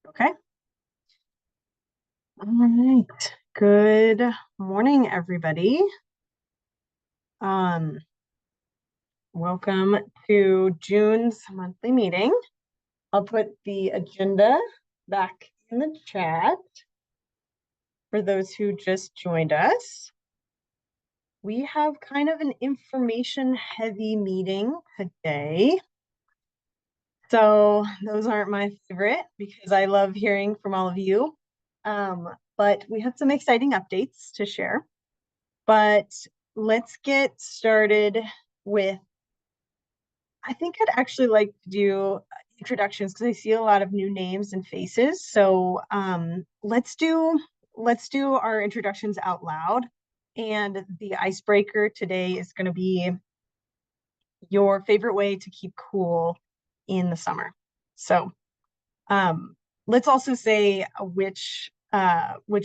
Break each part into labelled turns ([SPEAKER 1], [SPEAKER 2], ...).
[SPEAKER 1] Okay. All right. Good morning, everybody. Um, Welcome to June's monthly meeting. I'll put the agenda back in the chat for those who just joined us. We have kind of an information-heavy meeting today. So those aren't my favorite because I love hearing from all of you. But we have some exciting updates to share. But let's get started with, I think I'd actually like to do introductions because I see a lot of new names and faces. So let's do our introductions out loud. And the icebreaker today is going to be your favorite way to keep cool in the summer. So let's also say which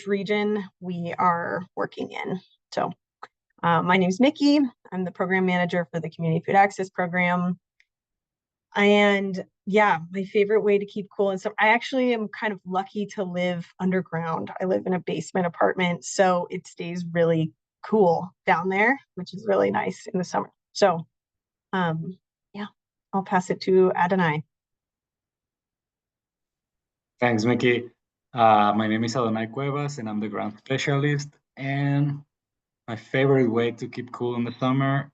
[SPEAKER 1] region we are working in. So my name is Mickey. I'm the program manager for the Community Food Access Program. And yeah, my favorite way to keep cool. And so I actually am kind of lucky to live underground. I live in a basement apartment, so it stays really cool down there, which is really nice in the summer. So yeah, I'll pass it to Adonai.
[SPEAKER 2] Thanks, Mickey. My name is Adonai Cuevas, and I'm the ground specialist. And my favorite way to keep cool in the summer,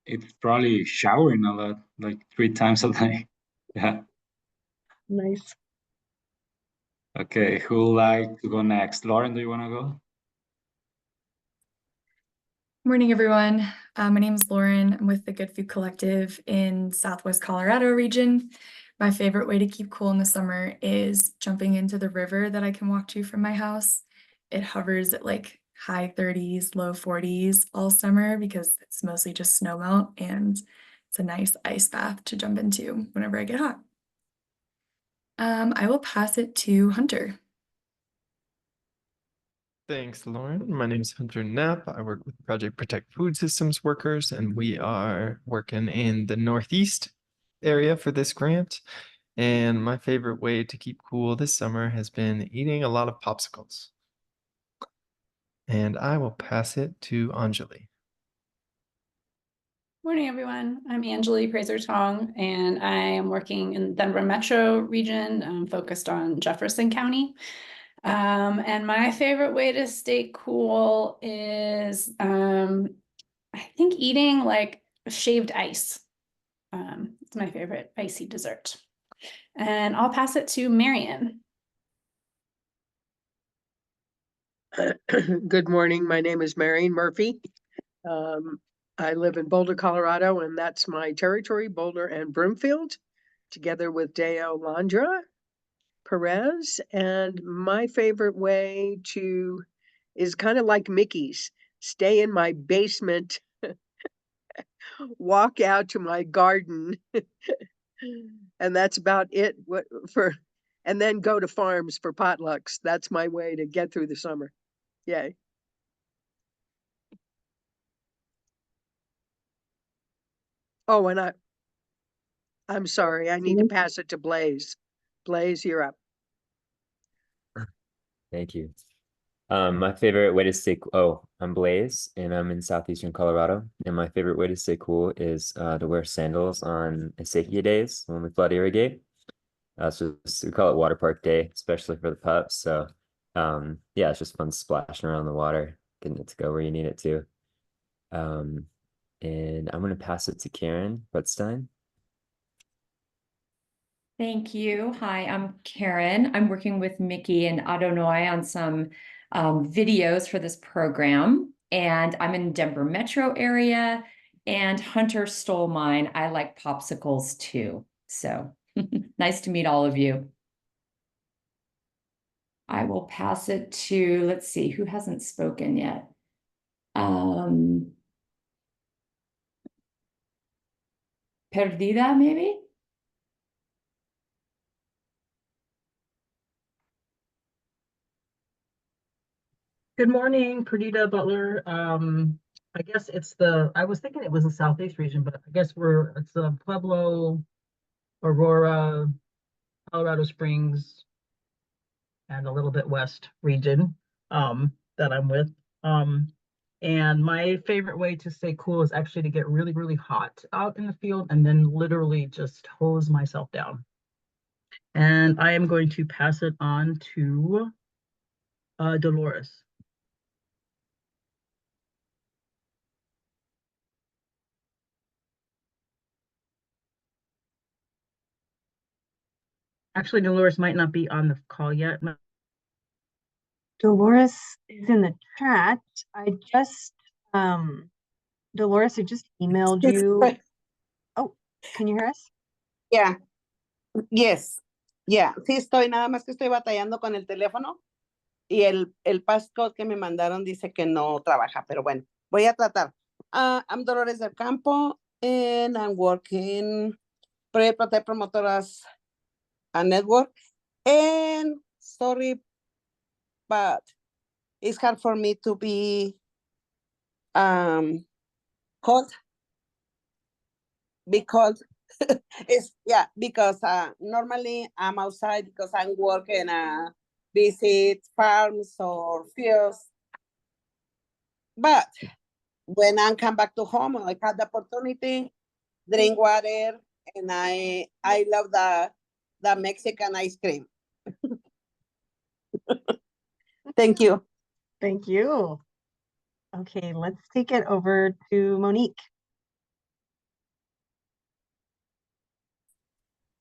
[SPEAKER 2] it's probably showering a lot, like 3 times a day. Yeah.
[SPEAKER 1] Nice.
[SPEAKER 2] Okay, who would like to go next? Lauren, do you want to go?
[SPEAKER 3] Morning, everyone. My name is Lauren. I'm with the Good Food Collective in Southwest Colorado region. My favorite way to keep cool in the summer is jumping into the river that I can walk to from my house. It hovers at like high 30s, low 40s all summer because it's mostly just snow melt, and it's a nice ice bath to jump into whenever I get hot. I will pass it to Hunter.
[SPEAKER 4] Thanks, Lauren. My name is Hunter Knapp. I work with Project Protect Food Systems workers, and we are working in the Northeast area for this grant. And my favorite way to keep cool this summer has been eating a lot of popsicles. And I will pass it to Anjali.
[SPEAKER 5] Morning, everyone. I'm Anjali Praser-Tong, and I am working in the Denver metro region, focused on Jefferson County. And my favorite way to stay cool is, I think eating like shaved ice. It's my favorite icy dessert. And I'll pass it to Marion.
[SPEAKER 6] Good morning. My name is Marion Murphy. I live in Boulder, Colorado, and that's my territory, Boulder and Broomfield, together with Deo Landra Perez. And my favorite way to is kind of like Mickey's, stay in my basement, walk out to my garden, and that's about it. And then go to farms for potlucks. That's my way to get through the summer. Yay. Oh, and I'm sorry, I need to pass it to Blaze. Blaze, you're up.
[SPEAKER 7] Thank you. My favorite way to I'm Blaze, and I'm in southeastern Colorado. And my favorite way to stay cool is to wear sandals on Acequia days when we flood irrigate. So we call it Water Park Day, especially for the pups. So yeah, it's just fun splashing around the water, getting it to go where you need it to. And I'm gonna pass it to Karen Butstein.
[SPEAKER 8] Thank you. Hi, I'm Karen. I'm working with Mickey and Adonai on some videos for this program, and I'm in Denver metro area, and Hunter stole mine. I like popsicles too. So nice to meet all of you. I will pass it to, let's see, who hasn't spoken yet? Perdida, maybe?
[SPEAKER 9] Good morning, Perdita Butler. I guess I was thinking it was the Southeast region, but I guess it's the Pueblo, Aurora, Colorado Springs, and a little bit west region that I'm with. And my favorite way to stay cool is actually to get really, really hot out in the field and then literally just hose myself down. And I am going to pass it on to Dolores. Actually, Dolores might not be on the call yet.
[SPEAKER 1] Dolores is in the chat. Dolores, I just emailed you. Oh, can you hear us?
[SPEAKER 10] Yeah. Yes. Yeah. Sí estoy, nada más que estoy batallando con el teléfono y el passcode que me mandaron dice que no trabaja, pero bueno, voy a tratar. I'm Dolores del Campo and I'm working Project Protect Promotoras a Network, and sorry, but it's hard for me to be called because because normally I'm outside because I'm working visit farms or fields, but when I come back to home, I have the opportunity, drink water, and I love the Mexican ice cream. Thank you.
[SPEAKER 1] Thank you. Okay, let's take it over to Monique.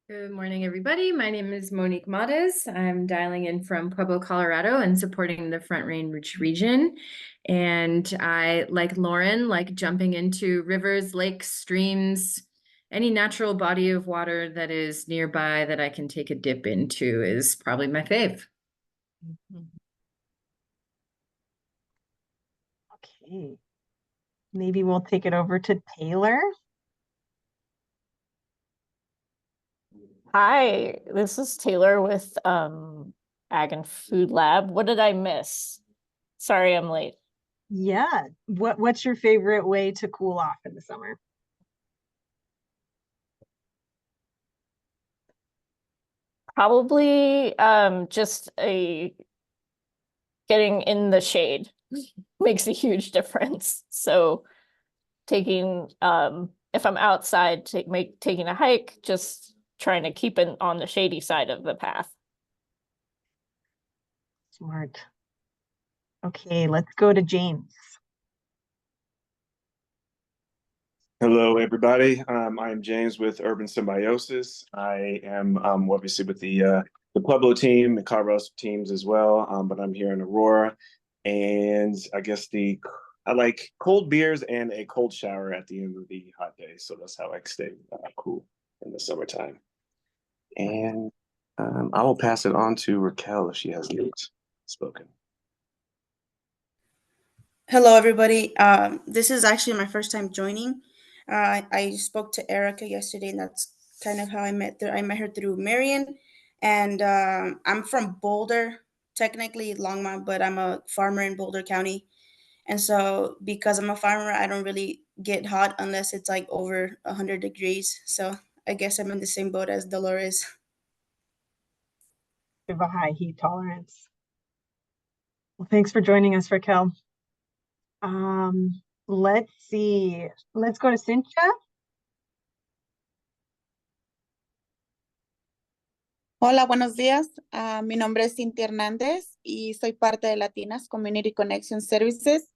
[SPEAKER 11] Good morning, everybody. My name is Monique Mades. I'm dialing in from Pueblo, Colorado, and supporting the Front Range region. And I, like Lauren, like jumping into rivers, lakes, streams, any natural body of water that is nearby that I can take a dip into is probably my fave.
[SPEAKER 1] Okay, maybe we'll take it over to Taylor.
[SPEAKER 12] Hi, this is Taylor with Ag and Food Lab. What did I miss? Sorry, I'm late.
[SPEAKER 1] Yeah, what's your favorite way to cool off in the summer?
[SPEAKER 12] Probably just getting in the shade makes a huge difference. So taking if I'm outside, taking a hike, just trying to keep it on the shady side of the path.
[SPEAKER 1] Smart. Okay, let's go to James.
[SPEAKER 13] Hello, everybody. I'm James with Urban Symbiosis. I am obviously with the Pueblo team, the Colorado teams as well, but I'm here in Aurora. And I guess I like cold beers and a cold shower at the end of the hot day. So that's how I stay cool in the summertime. And I will pass it on to Raquel if she has not spoken.
[SPEAKER 14] Hello, everybody. This is actually my first time joining. I spoke to Erica yesterday, and that's kind of how I met her. I met her through Marion, and I'm from Boulder, technically Longmont, but I'm a farmer in Boulder County. And so because I'm a farmer, I don't really get hot unless it's like over 100 degrees. So I guess I'm in the same boat as Dolores.
[SPEAKER 1] You have a high heat tolerance. Well, thanks for joining us, Raquel. Let's see. Let's go to Cynthia.
[SPEAKER 15] Hola, buenos días. Mi nombre es Cintia Hernández y soy parte de Latinas Community Connection Services.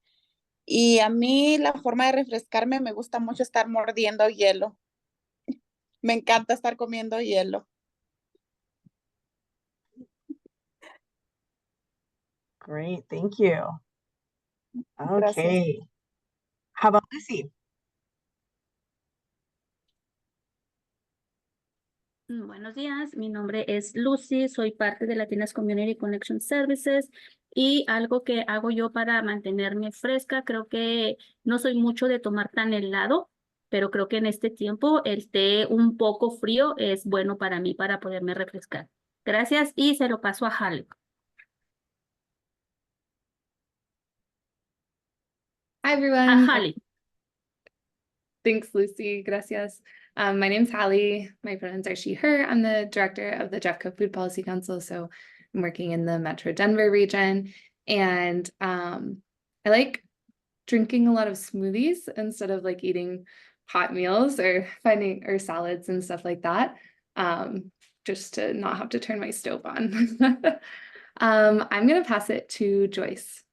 [SPEAKER 15] Y a mí la forma de refrescarme me gusta mucho estar mordiendo hielo. Me encanta estar comiendo hielo.
[SPEAKER 1] Great, thank you.
[SPEAKER 15] Gracias.
[SPEAKER 1] Okay. How about Lucy?
[SPEAKER 16] Buenos días, mi nombre es Lucy, soy parte de Latinas Community Connection Services y algo que hago yo para mantenerme fresca, creo que no soy mucho de tomar tan helado, pero creo que en este tiempo el té un poco frío es bueno para mí para poderme refrescar. Gracias y se lo paso a Halle.
[SPEAKER 3] Hi, everyone.
[SPEAKER 16] Halle.
[SPEAKER 3] Thanks, Lucy. Gracias. My name's Hallie. My pronouns are she, her. I'm the director of the Jeffco Food Policy Council. So
[SPEAKER 17] I'm working in the Metro Denver region, and I like drinking a lot of smoothies instead of like eating hot meals or finding or salads and stuff like that. Just to not have to turn my stove on. I'm gonna pass it to Joyce.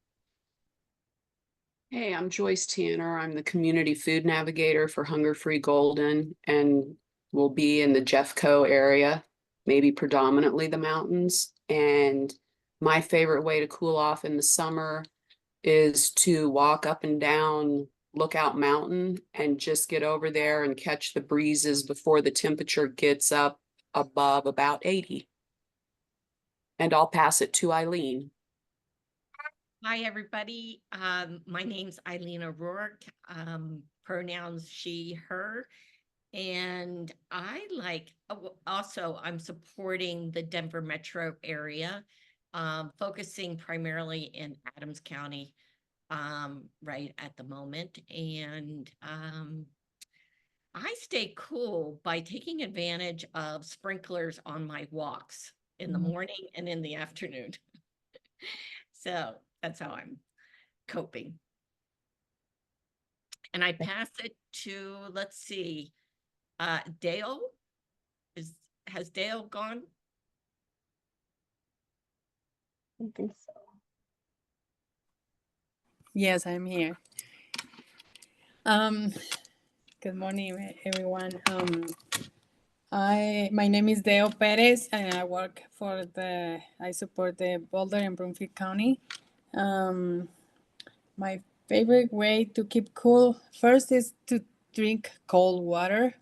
[SPEAKER 18] Hey, I'm Joyce Tanner. I'm the community food navigator for Hunger Free Golden and will be in the Jeffco area, maybe predominantly the mountains. And my favorite way to cool off in the summer is to walk up and down Lookout Mountain and just get over there and catch the breezes before the temperature gets up above about 80. And I'll pass it to Eileen.
[SPEAKER 19] Hi, everybody. My name's Eileen O'Rourke, pronouns she, her. And I like, also, I'm supporting the Denver metro area, focusing primarily in Adams County, right at the moment. And I stay cool by taking advantage of sprinklers on my walks in the morning and in the afternoon. So that's how I'm coping. And I pass it to, let's see, Dale. Has Dale gone?
[SPEAKER 1] I think so.
[SPEAKER 20] Yes, I'm here. Good morning, everyone. My name is Deo Perez, and I work for I support the Boulder and Broomfield County. My favorite way to keep cool first is to drink cold water,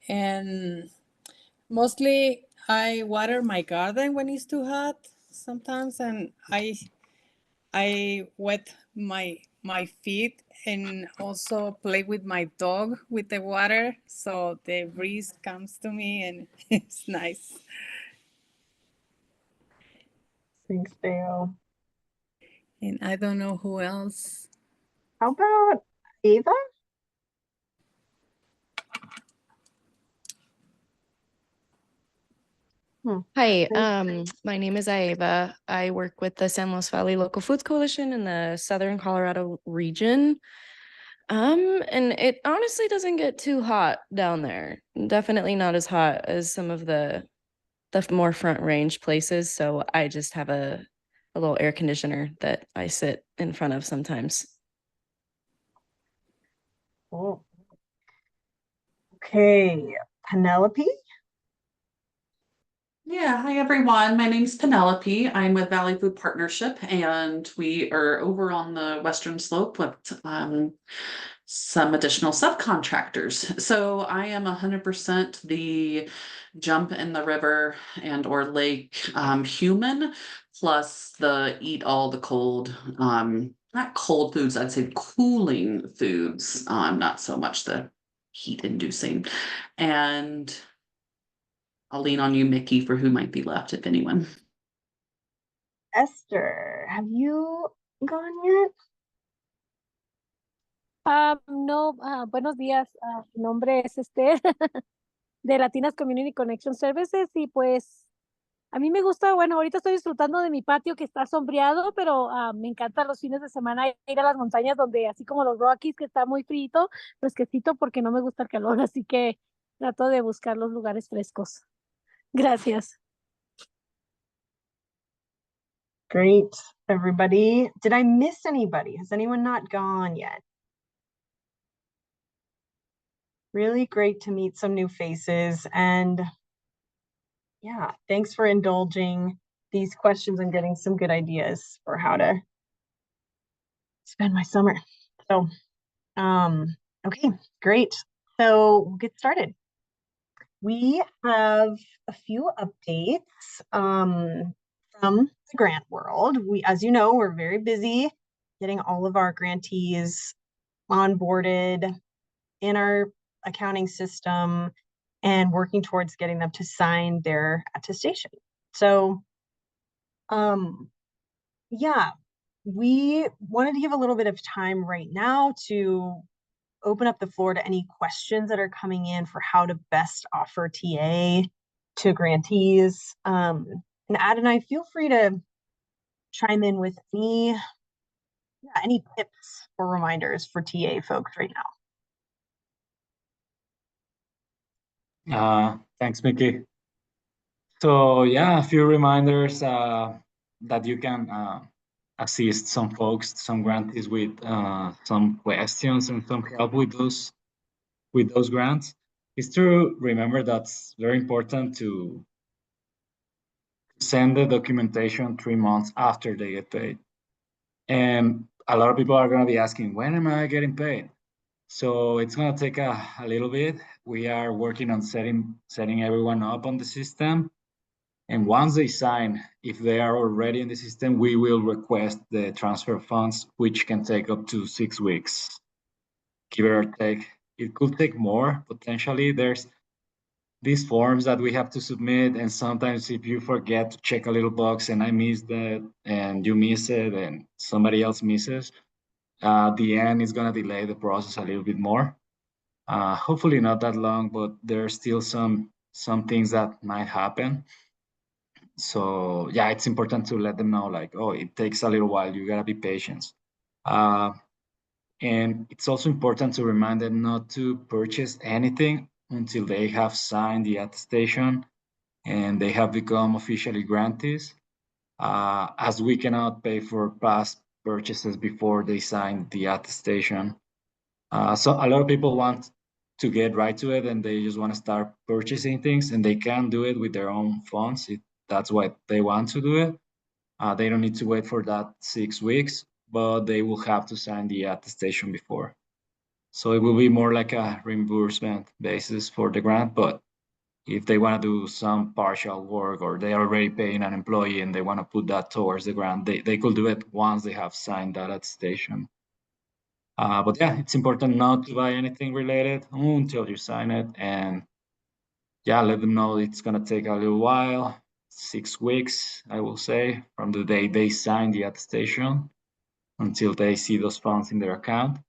[SPEAKER 20] and mostly I water my garden when it's too hot sometimes, and I wet my feet and also play with my dog with the water, so the breeze comes to me and it's nice.
[SPEAKER 1] Thanks, Dale.
[SPEAKER 20] And I don't know who else.
[SPEAKER 1] How about Ava?
[SPEAKER 21] Hi, my name is Aeva. I work with the San Luis Valley Local Foods Coalition in the Southern Colorado region. And it honestly doesn't get too hot down there. Definitely not as hot as some of the more front range places. So I just have a little air conditioner that I sit in front of sometimes.
[SPEAKER 1] Oh. Okay, Penelope.
[SPEAKER 22] Yeah, hi everyone. My name's Penelope. I'm with Valley Food Partnership, and we are over on the western slope with some additional subcontractors. So I am 100% the jump in the river and or lake human, plus the eat all the cold, not cold foods, I'd say cooling foods, not so much the heat inducing. And I'll lean on you, Mickey, for who might be left, if anyone.
[SPEAKER 1] Esther, have you gone yet?
[SPEAKER 23] No, buenos días. Mi nombre es Esther de Latinas Community Connection Services y pues a mí me gusta, bueno, ahorita estoy disfrutando de mi patio que está sombreado, pero me encanta los fines de semana ir a las montañas donde así como los Rockies que está muy frío, fresquecito porque no me gusta el calor, así que trato de buscar los lugares frescos. Gracias.
[SPEAKER 1] Great, everybody. Did I miss anybody? Has anyone not gone yet? Really great to meet some new faces, and yeah, thanks for indulging these questions and getting some good ideas for how to spend my summer. So, okay, great. So we'll get started. We have a few updates from the grant world. As you know, we're very busy getting all of our grantees onboarded in our accounting system and working towards getting them to sign their attestation. So, yeah, we wanted to give a little bit of time right now to open up the floor to any questions that are coming in for how to best offer TA to grantees. And Adonai, feel free to chime in with any tips or reminders for TA folks right now.
[SPEAKER 2] Thanks, Mickey. So yeah, a few reminders that you can assist some folks, some grantees with some questions and some help with those grants. Is to remember that's very important to send the documentation 3 months after they get paid. And a lot of people are going to be asking, when am I getting paid? So it's going to take a little bit. We are working on setting everyone up on the system. And once they sign, if they are already in the system, we will request the transfer funds, which can take up to 6 weeks, give or take. It could take more, potentially. There's these forms that we have to submit, and sometimes if you forget to check a little box and I miss that, and you miss it, and somebody else misses, the end is gonna delay the process a little bit more. Hopefully not that long, but there are still some things that might happen. So yeah, it's important to let them know, like, oh, it takes a little while, you gotta be patient. And it's also important to remind them not to purchase anything until they have signed the attestation and they have become officially grantees, as we cannot pay for past purchases before they sign the attestation. So a lot of people want to get right to it and they just want to start purchasing things, and they can do it with their own funds if that's what they want to do it. They don't need to wait for that 6 weeks, but they will have to sign the attestation before. So it will be more like a reimbursement basis for the grant, but if they want to do some partial work or they are already paying an employee and they want to put that towards the grant, they could do it once they have signed that attestation. But yeah, it's important not to buy anything related until you sign it, and yeah, let them know it's gonna take a little while, 6 weeks, I will say, from the day they sign the attestation until they see those funds in their account.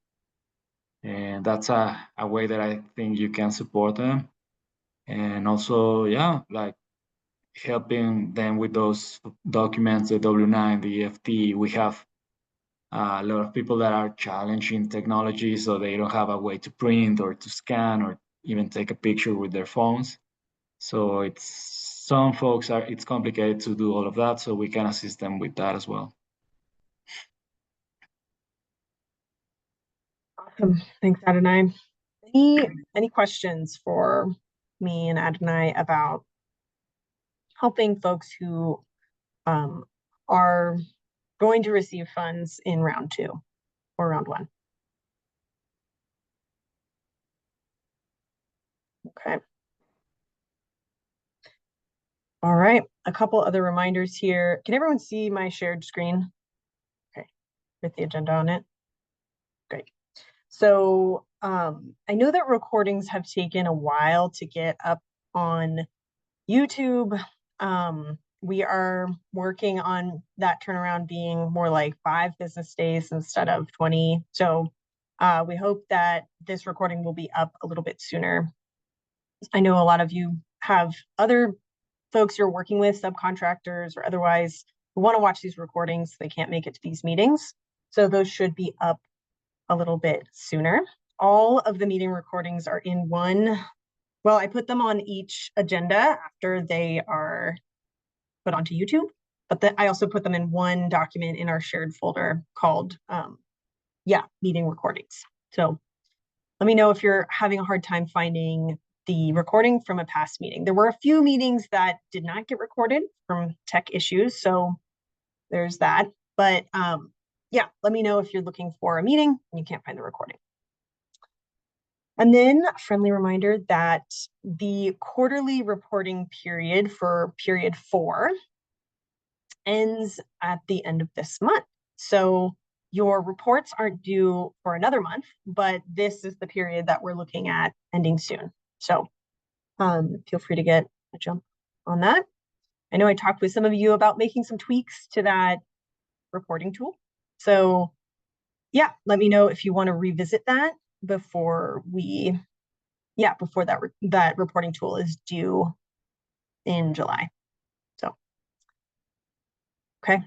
[SPEAKER 2] And that's a way that I think you can support them. And also, yeah, like helping them with those documents, the W-9, the EFT. We have a lot of people that are challenging technology, so they don't have a way to print or to scan or even take a picture with their phones. So some folks it's complicated to do all of that, so we can assist them with that as well.
[SPEAKER 1] Awesome. Thanks, Adonai. Any questions for me and Adonai about helping folks who are going to receive funds in round 2 or round 1? Okay. All right, a couple other reminders here. Can everyone see my shared screen? Okay, with the agenda on it. Great. So I know that recordings have taken a while to get up on YouTube. We are working on that turnaround being more like 5 business days instead of 20. So we hope that this recording will be up a little bit sooner. I know a lot of you have other folks you're working with, subcontractors or otherwise, who want to watch these recordings. They can't make it to these meetings. So those should be up a little bit sooner. All of the meeting recordings are in one. Well, I put them on each agenda after they are put onto YouTube, but I also put them in one document in our shared folder called, meeting recordings. So let me know if you're having a hard time finding the recording from a past meeting. There were a few meetings that did not get recorded from tech issues, so there's that. But let me know if you're looking for a meeting and you can't find the recording. And then a friendly reminder that the quarterly reporting period for period 4 ends at the end of this month. So your reports aren't due for another month, but this is the period that we're looking at ending soon. So feel free to get a jump on that. I know I talked with some of you about making some tweaks to that reporting tool. So yeah, let me know if you want to revisit that before that reporting tool is due in July. So Okay.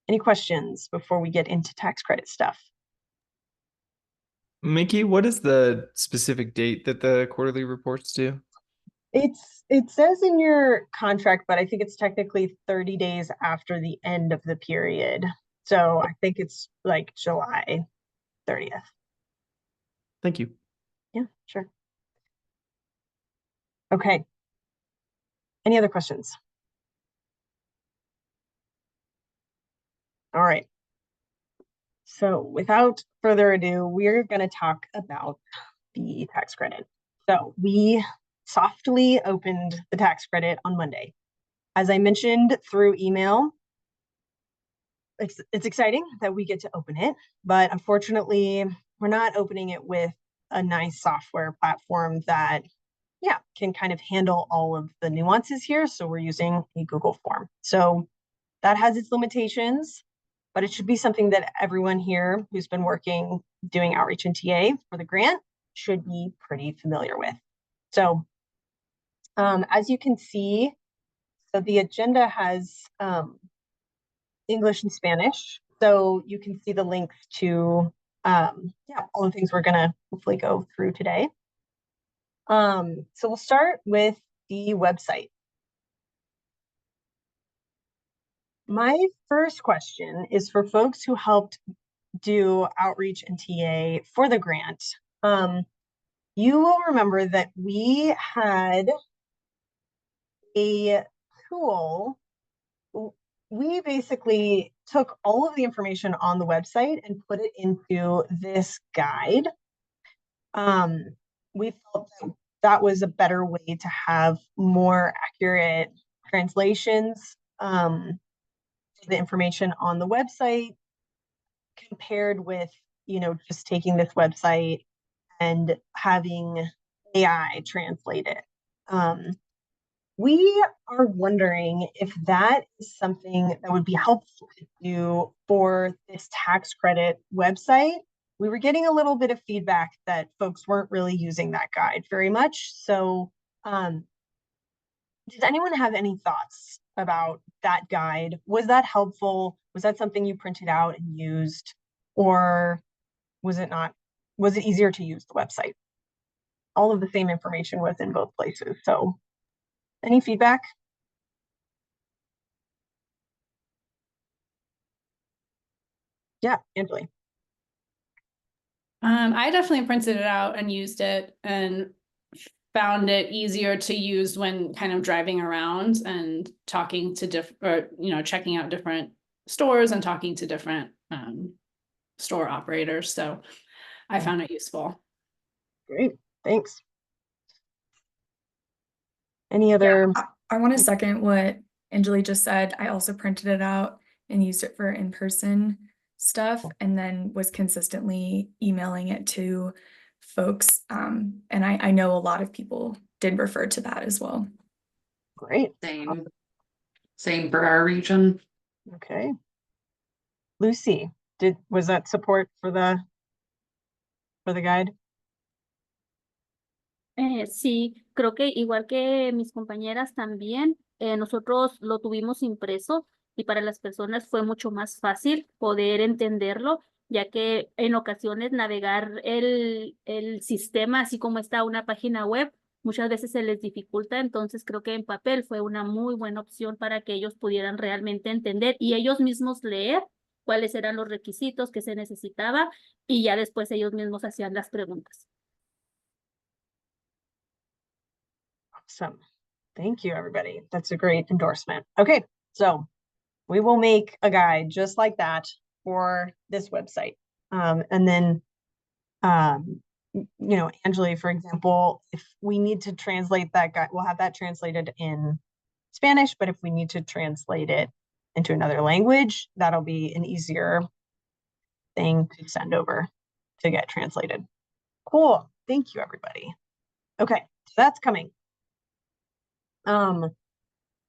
[SPEAKER 1] Any questions before we get into tax credit stuff?
[SPEAKER 4] Mickey, what is the specific date that the quarterly report's due?
[SPEAKER 1] It says in your contract, but I think it's technically 30 days after the end of the period. So I think it's like July 30th.
[SPEAKER 4] Thank you.
[SPEAKER 1] Yeah, sure. Okay. Any other questions? All right. So without further ado, we're going to talk about the tax credit. So we softly opened the tax credit on Monday. As I mentioned through email, it's exciting that we get to open it, but unfortunately, we're not opening it with a nice software platform that, yeah, can kind of handle all of the nuances here. So we're using a Google form. So that has its limitations, but it should be something that everyone here who's been working doing outreach in TA for the grant should be pretty familiar with. So as you can see, so the agenda has English and Spanish. So you can see the links to yeah, all the things we're gonna hopefully go through today. So we'll start with the website. My first question is for folks who helped do outreach and TA for the grant. You will remember that we had a tool. We basically took all of the information on the website and put it into this guide. We felt that was a better way to have more accurate translations the information on the website compared with, you know, just taking this website and having AI translate it. We are wondering if that is something that would be helpful to do for this tax credit website. We were getting a little bit of feedback that folks weren't really using that guide very much. So does anyone have any thoughts about that guide? Was that helpful? Was that something you printed out and used? Or was it not? Was it easier to use the website? All of the same information was in both places. So any feedback? Yeah, Angela.
[SPEAKER 5] I definitely printed it out and used it and found it easier to use when kind of driving around and talking to checking out different stores and talking to different store operators. So I found it useful.
[SPEAKER 1] Great, thanks. Any other?
[SPEAKER 3] Yeah, I want to second what Anjali just said. I also printed it out and used it for in-person stuff and then was consistently emailing it to folks. And I know a lot of people did refer to that as well.
[SPEAKER 1] Great.
[SPEAKER 22] Same for our region.
[SPEAKER 1] Okay. Lucy, was that support for the guide?
[SPEAKER 16] Sí, creo que igual que mis compañeras también, nosotros lo tuvimos impreso y para las personas fue mucho más fácil poder entenderlo, ya que en ocasiones navegar el sistema, así como está una página web, muchas veces se les dificulta, entonces creo que en papel fue una muy buena opción para que ellos pudieran realmente entender y ellos mismos leer cuáles eran los requisitos que se necesitaba y ya después ellos mismos hacían las preguntas.
[SPEAKER 1] Awesome. Thank you, everybody. That's a great endorsement. Okay, so we will make a guide just like that for this website. And then, you know, Angela, for example, if we need to translate that guide, we'll have that translated in Spanish, but if we need to translate it into another language, that'll be an easier thing to send over to get translated. Cool. Thank you, everybody. Okay, so that's coming.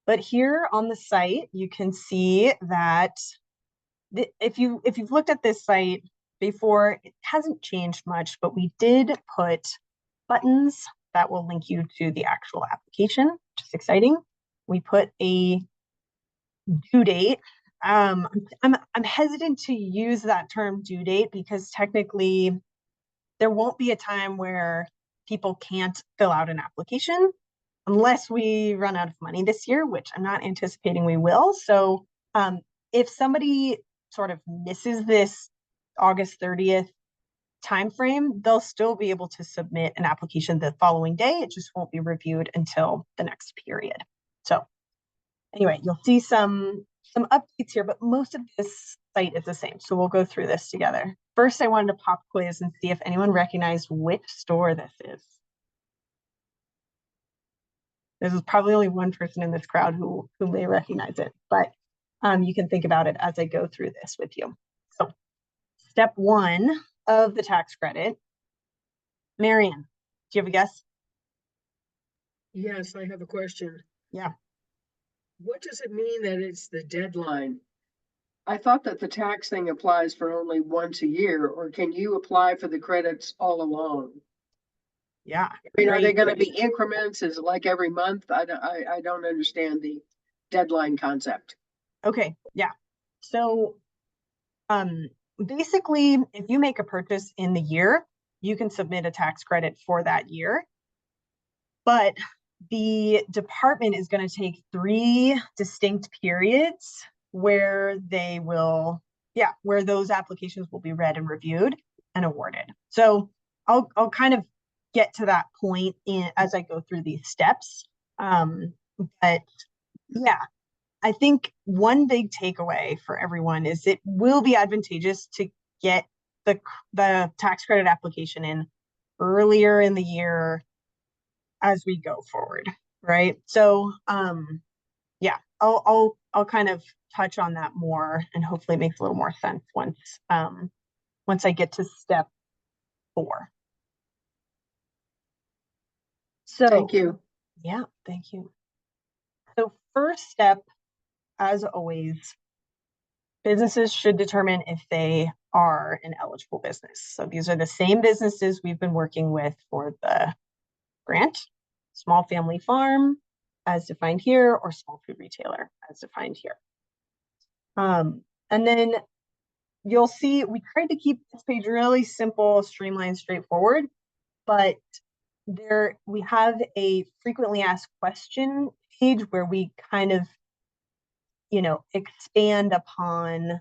[SPEAKER 1] But here on the site, you can see that if you've looked at this site before, it hasn't changed much, but we did put buttons that will link you to the actual application, which is exciting. We put a due date. I'm hesitant to use that term due date because technically there won't be a time where people can't fill out an application unless we run out of money this year, which I'm not anticipating we will. So if somebody sort of misses this August 30th timeframe, they'll still be able to submit an application the following day. It just won't be reviewed until the next period. So anyway, you'll see some updates here, but most of this site is the same. So we'll go through this together. First, I wanted to pop quiz and see if anyone recognized which store this is. There's probably only one person in this crowd who may recognize it, but you can think about it as I go through this with you. So step 1 of the tax credit. Marion, do you have a guess?
[SPEAKER 6] Yes, I have a question.
[SPEAKER 1] Yeah.
[SPEAKER 6] What does it mean that it's the deadline? I thought that the tax thing applies for only once a year, or can you apply for the credits all along?
[SPEAKER 1] Yeah.
[SPEAKER 6] I mean, are they
[SPEAKER 1] great.
[SPEAKER 6] going to be increments? Is it like every month? I don't understand the deadline concept.
[SPEAKER 1] Okay, yeah. So basically, if you make a purchase in the year, you can submit a tax credit for that year. But the department is going to take 3 distinct periods where they will, where those applications will be read and reviewed and awarded. So I'll kind of get to that point as I go through these steps. But yeah, I think one big takeaway for everyone is it will be advantageous to get the tax credit application in earlier in the year as we go forward, right? So yeah, I'll kind of touch on that more, and hopefully it makes a little more sense once I get to step 4. So
[SPEAKER 6] thank you.
[SPEAKER 1] Yeah, thank you. So first step, as always, businesses should determine if they are an eligible business. So these are the same businesses we've been working with for the grant: small family farm as defined here, or small food retailer as defined here. And then you'll see we tried to keep this page really simple, streamlined, straightforward, but there we have a frequently asked question page where we kind of, expand upon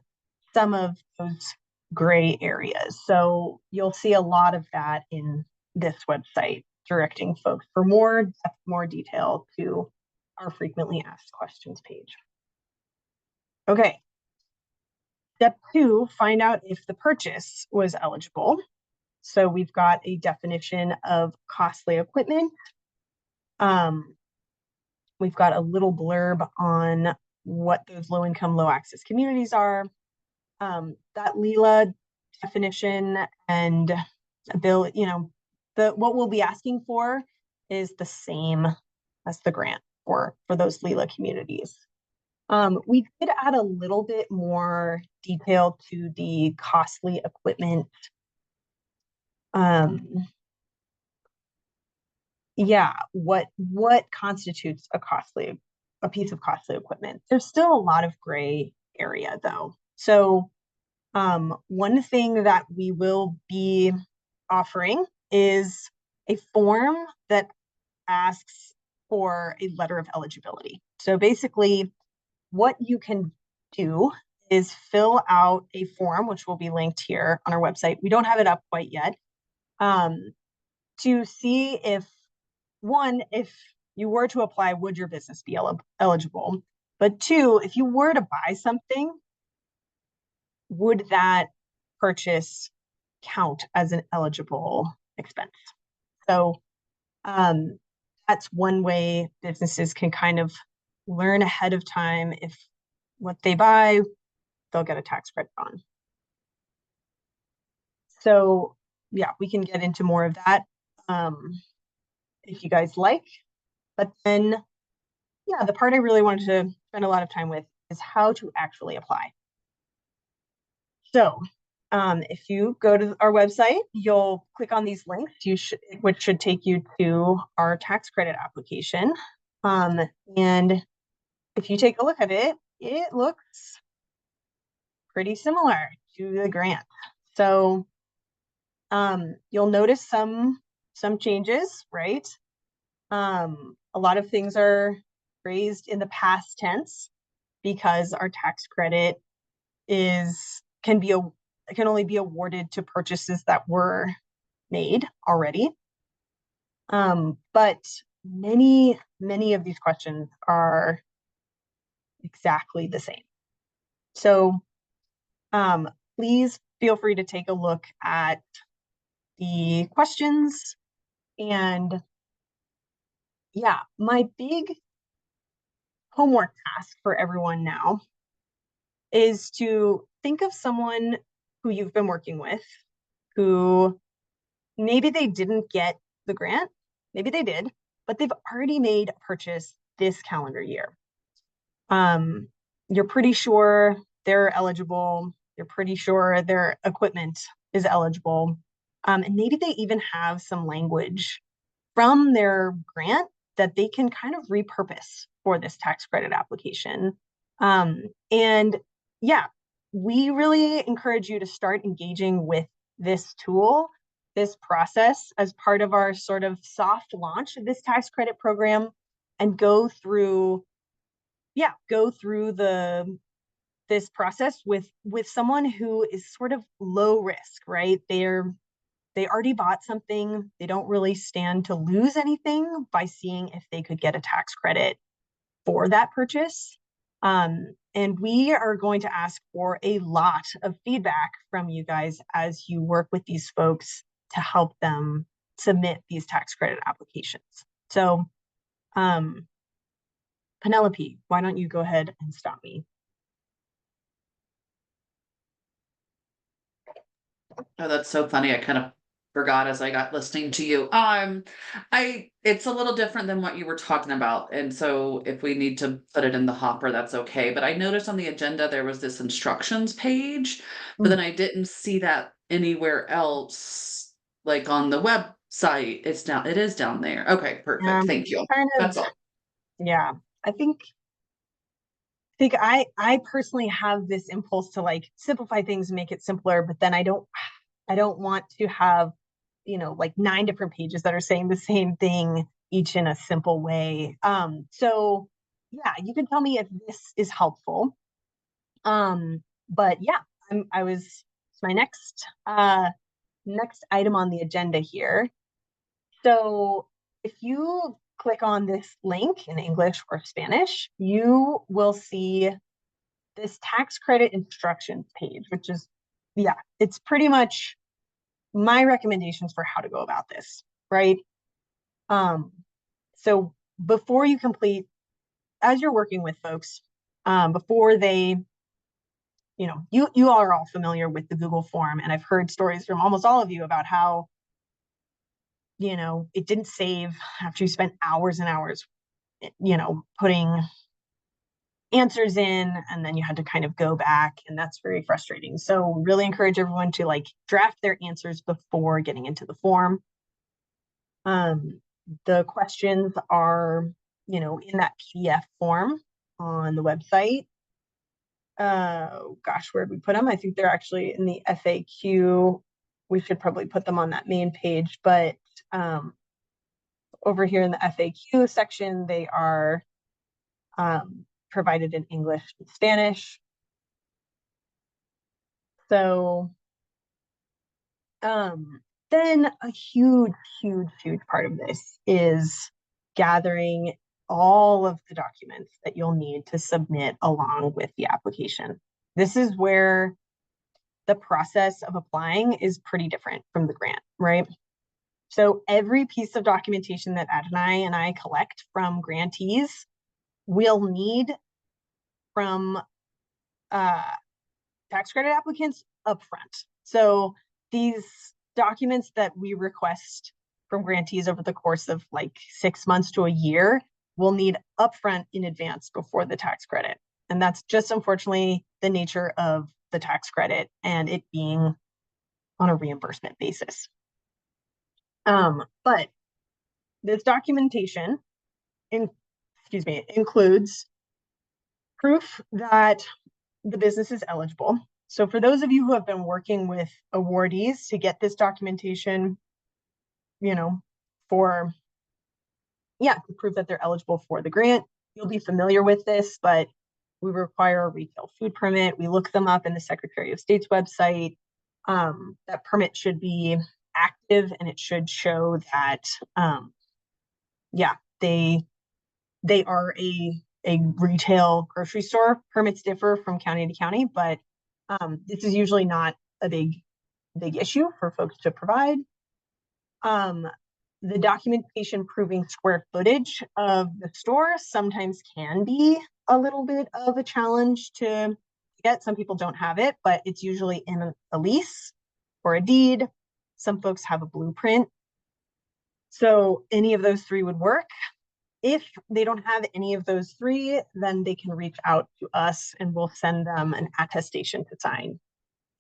[SPEAKER 1] some of those gray areas. So you'll see a lot of that in this website, directing folks for more depth, more detail to our frequently asked questions page. Okay. Step 2, find out if the purchase was eligible. So we've got a definition of costly equipment. We've got a little blurb on what those low-income, low-access communities are. That LELA definition and ability, what we'll be asking for is the same as the grant for those LELA communities. We did add a little bit more detail to the costly equipment. What constitutes a piece of costly equipment? There's still a lot of gray area though. So one thing that we will be offering is a form that asks for a letter of eligibility. So basically what you can do is fill out a form, which will be linked here on our website. We don't have it up quite yet, to see if you were to apply, would your business be eligible? But 2, if you were to buy something, would that purchase count as an eligible expense? So that's one way businesses can kind of learn ahead of time if what they buy, they'll get a tax credit on. So yeah, we can get into more of that if you guys like. But then, yeah, the part I really wanted to spend a lot of time with is how to actually apply. So if you go to our website, you'll click on these links, which should take you to our tax credit application. And if you take a look at it, it looks pretty similar to the grant. So you'll notice some changes, right? A lot of things are phrased in the past tense because our tax credit can only be awarded to purchases that were made already. But many of these questions are exactly the same. So please feel free to take a look at the questions. And yeah, my big homework task for everyone now is to think of someone who you've been working with who maybe they didn't get the grant, maybe they did, but they've already made a purchase this calendar year. You're pretty sure they're eligible. You're pretty sure their equipment is eligible. And maybe they even have some language from their grant that they can kind of repurpose for this tax credit application. And yeah, we really encourage you to start engaging with this tool, this process, as part of our sort of soft launch of this tax credit program, and go through this process with someone who is sort of low risk, right? They already bought something. They don't really stand to lose anything by seeing if they could get a tax credit for that purchase. And we are going to ask for a lot of feedback from you guys as you work with these folks to help them submit these tax credit applications. So, Penelope, why don't you go ahead and stop me?
[SPEAKER 22] Oh, that's so funny. I kind of forgot as I got listening to you. It's a little different than what you were talking about. And so if we need to put it in the hopper, that's okay. But I noticed on the agenda there was this instructions page, but then I didn't see that anywhere else, like on the website. It is down there. Okay, perfect. Thank you. That's all.
[SPEAKER 1] Yeah, I think I personally have this impulse to like simplify things and make it simpler, but then I don't want to have, like 9 different pages that are saying the same thing, each in a simple way. So yeah, you can tell me if this is helpful. But yeah, it's my next item on the agenda here. So if you click on this link in English or Spanish, you will see this tax credit instructions page, which is, yeah, it's pretty much my recommendations for how to go about this, right? So before you complete, as you're working with folks, before they, you all are all familiar with the Google form, and I've heard stories from almost all of you about how, it didn't save after you spent hours and hours, putting answers in, and then you had to kind of go back, and that's very frustrating. So really encourage everyone to like draft their answers before getting into the form. The questions are, in that PDF form on the website. Gosh, where did we put them? I think they're actually in the FAQ. We should probably put them on that main page, but over here in the FAQ section, they are provided in English and Spanish. So then a huge part of this is gathering all of the documents that you'll need to submit along with the application. This is where the process of applying is pretty different from the grant, right? So every piece of documentation that Adonai and I collect from grantees, we'll need from tax credit applicants upfront. So these documents that we request from grantees over the course of like 6 months to a year, we'll need upfront in advance before the tax credit. And that's just unfortunately the nature of the tax credit and it being on a reimbursement basis. But this documentation includes Proof that the business is eligible. So for those of you who have been working with awardees to get this documentation, you know, to prove that they're eligible for the grant, you'll be familiar with this, but we require a retail food permit. We look them up in the Secretary of State's website. That permit should be active and it should show that, they are a retail grocery store. Permits differ from county to county, but this is usually not a big issue for folks to provide. The documentation proving square footage of the store sometimes can be a little bit of a challenge to get. Some people don't have it, but it's usually in a lease or a deed. Some folks have a blueprint. So any of those three would work. If they don't have any of those three, then they can reach out to us and we'll send them an attestation to sign.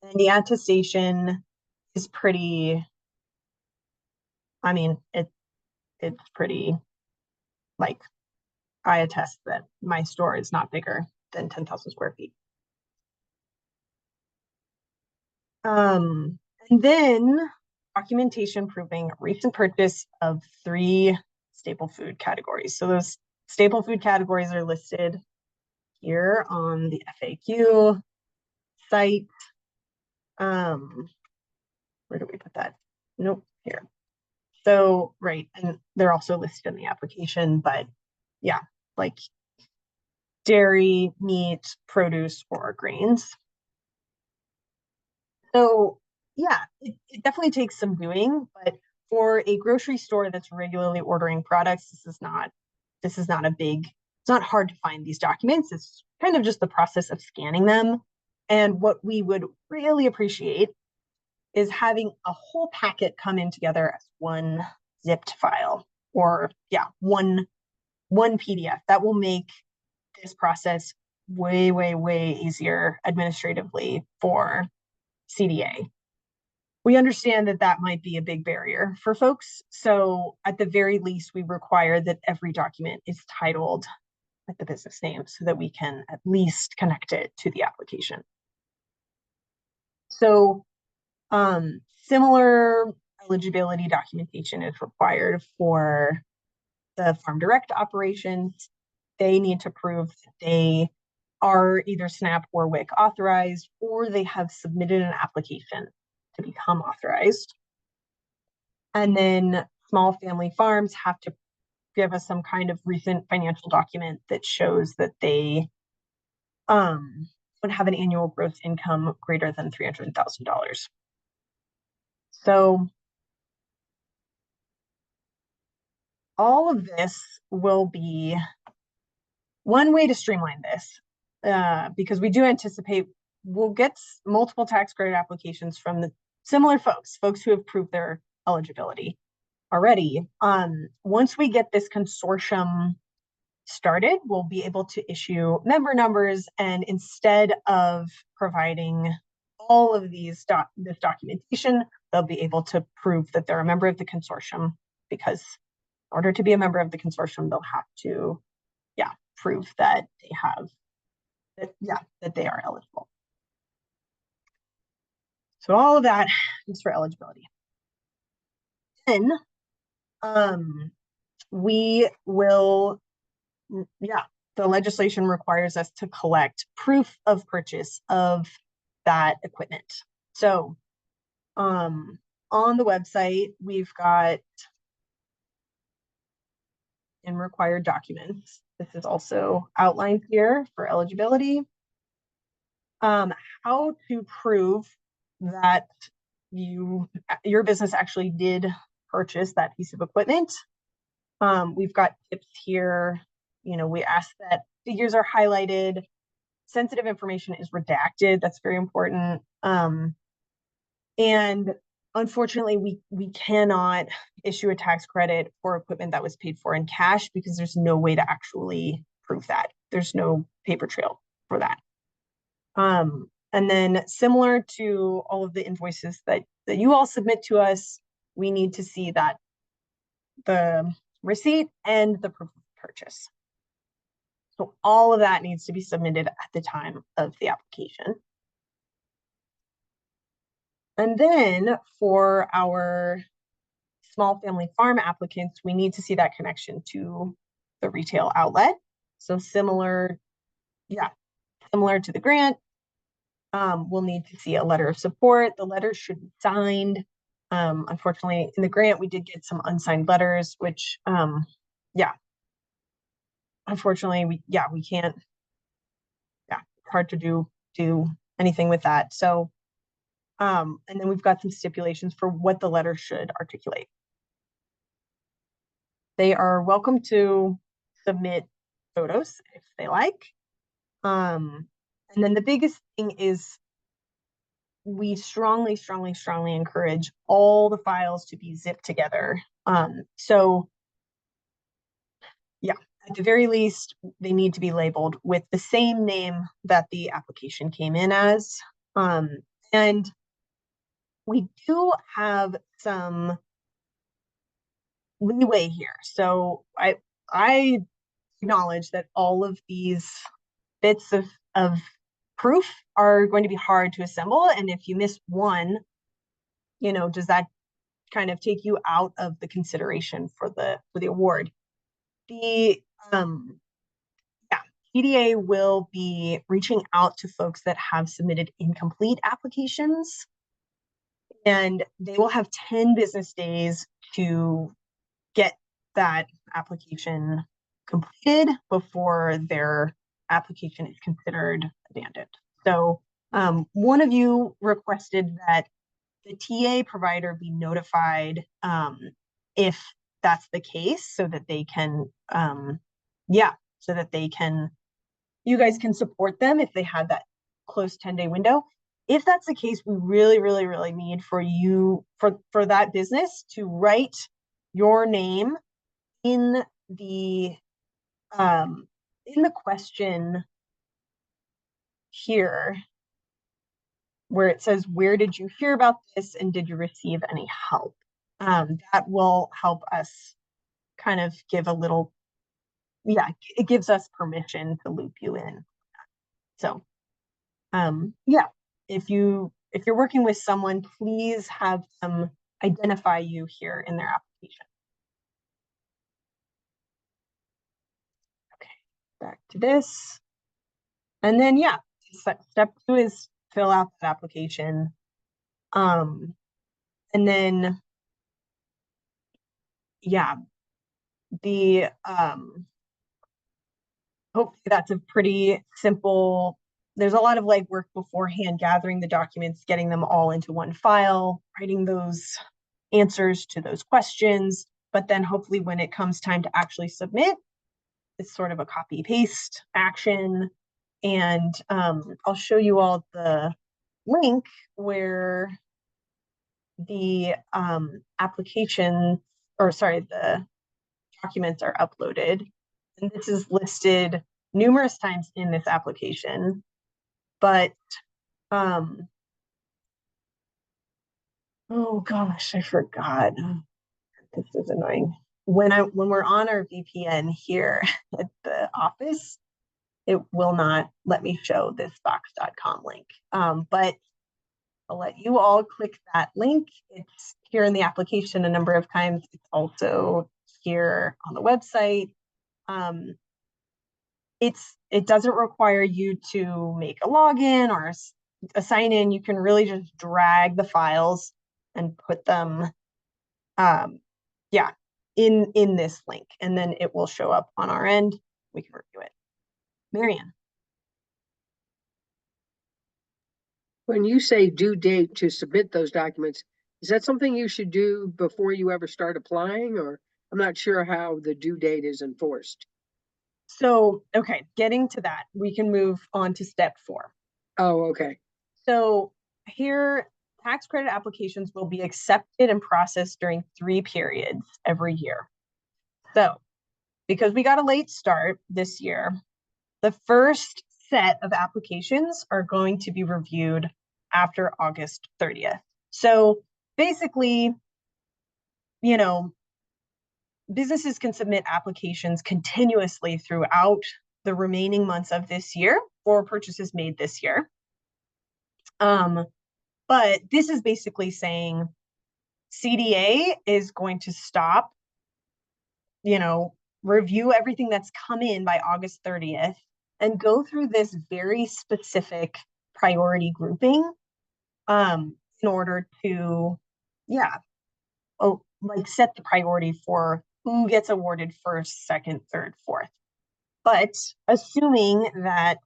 [SPEAKER 1] And the attestation is pretty, I mean, it's pretty, like, I attest that my store is not bigger than 10,000 square feet. And then documentation proving recent purchase of 3 staple food categories. So those staple food categories are listed here on the FAQ site. Where do we put that? Nope, here. So, right, and they're also listed in the application, but yeah, like dairy, meat, produce, or grains. So yeah, it definitely takes some doing, but for a grocery store that's regularly ordering products, this is not a big, it's not hard to find these documents. It's kind of just the process of scanning them. And what we would really appreciate is having a whole packet come in together as one zipped file, or one PDF. That will make this process way, way, way easier administratively for CDA. We understand that that might be a big barrier for folks. So at the very least, we require that every document is titled with the business name so that we can at least connect it to the application. So similar eligibility documentation is required for the Farm Direct operations. They need to prove that they are either SNAP or WIC authorized, or they have submitted an application to become authorized. And then small family farms have to give us some kind of recent financial document that shows that they would have an annual gross income greater than $300,000. So all of this will be one way to streamline this, because we do anticipate we'll get multiple tax credit applications from the similar folks who have proved their eligibility already. Once we get this consortium started, we'll be able to issue member numbers, and instead of providing all of this documentation, they'll be able to prove that they're a member of the consortium, because in order to be a member of the consortium, they'll have to, prove that they have, that they are eligible. So all of that is for eligibility. Then we will, the legislation requires us to collect proof of purchase of that equipment. So on the website, we've got in required documents. This is also outlined here for eligibility. How to prove that your business actually did purchase that piece of equipment. We've got tips here. We ask that figures are highlighted, sensitive information is redacted. That's very important. And unfortunately, we cannot issue a tax credit for equipment that was paid for in cash, because there's no way to actually prove that. There's no paper trail for that. And then similar to all of the invoices that you all submit to us, we need to see that the receipt and the proof of purchase. So all of that needs to be submitted at the time of the application. And then for our small family farm applicants, we need to see that connection to the retail outlet. So similar to the grant, we'll need to see a letter of support. The letter should be signed. Unfortunately, in the grant, we did get some unsigned letters, which, unfortunately, we can't, it's hard to do anything with that. So, and then we've got some stipulations for what the letter should articulate. They are welcome to submit photos if they like. And then the biggest thing is we strongly encourage all the files to be zipped together. So yeah, at the very least, they need to be labeled with the same name that the application came in as. And we do have some leeway here. So I acknowledge that all of these bits of proof are going to be hard to assemble. And if you miss one, does that kind of take you out of the consideration for the award? The PDA will be reaching out to folks that have submitted incomplete applications, and they will have 10 business days to get that application completed before their application is considered abandoned. So one of you requested that the TA provider be notified if that's the case, so that they can, you guys can support them if they have that close 10-day window. If that's the case, we really need for you, for that business to write your name in the question here, where it says, where did you hear about this and did you receive any help? That will help us kind of give a little, it gives us permission to loop you in. So, if you're working with someone, please have them identify you here in their application. Okay, back to this. And then, step 2 is fill out the application. And then, hopefully that's a pretty simple, there's a lot of legwork beforehand, gathering the documents, getting them all into one file, writing those answers to those questions. But then hopefully when it comes time to actually submit, it's sort of a copy paste action. And I'll show you all the link where the the documents are uploaded. And this is listed numerous times in this application, but oh gosh, I forgot. This is annoying. When we're on our VPN here at the office, it will not let me show this box.com link. But I'll let you all click that link. It's here in the application a number of times. It's also here on the website. It doesn't require you to make a login or a sign in. You can really just drag the files and put them in this link, and then it will show up on our end. We can review it. Marianne.
[SPEAKER 6] When you say due date to submit those documents, is that something you should do before you ever start applying? Or I'm not sure how the due date is enforced.
[SPEAKER 1] So, okay, getting to that, we can move on to step 4.
[SPEAKER 6] Oh, okay.
[SPEAKER 1] So here, tax credit applications will be accepted and processed during 3 periods every year. So because we got a late start this year, the first set of applications are going to be reviewed after August 30th. So basically, businesses can submit applications continuously throughout the remaining months of this year for purchases made this year. But this is basically saying CDA is going to stop, review everything that's come in by August 30th and go through this very specific priority grouping in order to, set the priority for who gets awarded first, second, third, fourth. But assuming that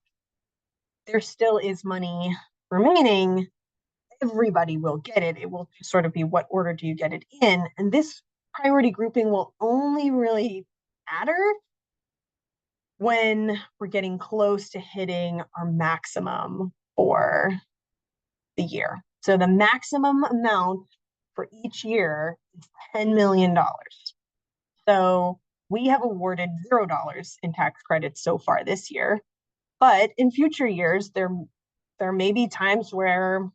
[SPEAKER 1] there still is money remaining, everybody will get it. It will just sort of be what order do you get it in? And this priority grouping will only really matter when we're getting close to hitting our maximum for the year. So the maximum amount for each year is $10 million. So we have awarded $0 in tax credits so far this year, but in future years, there may be times where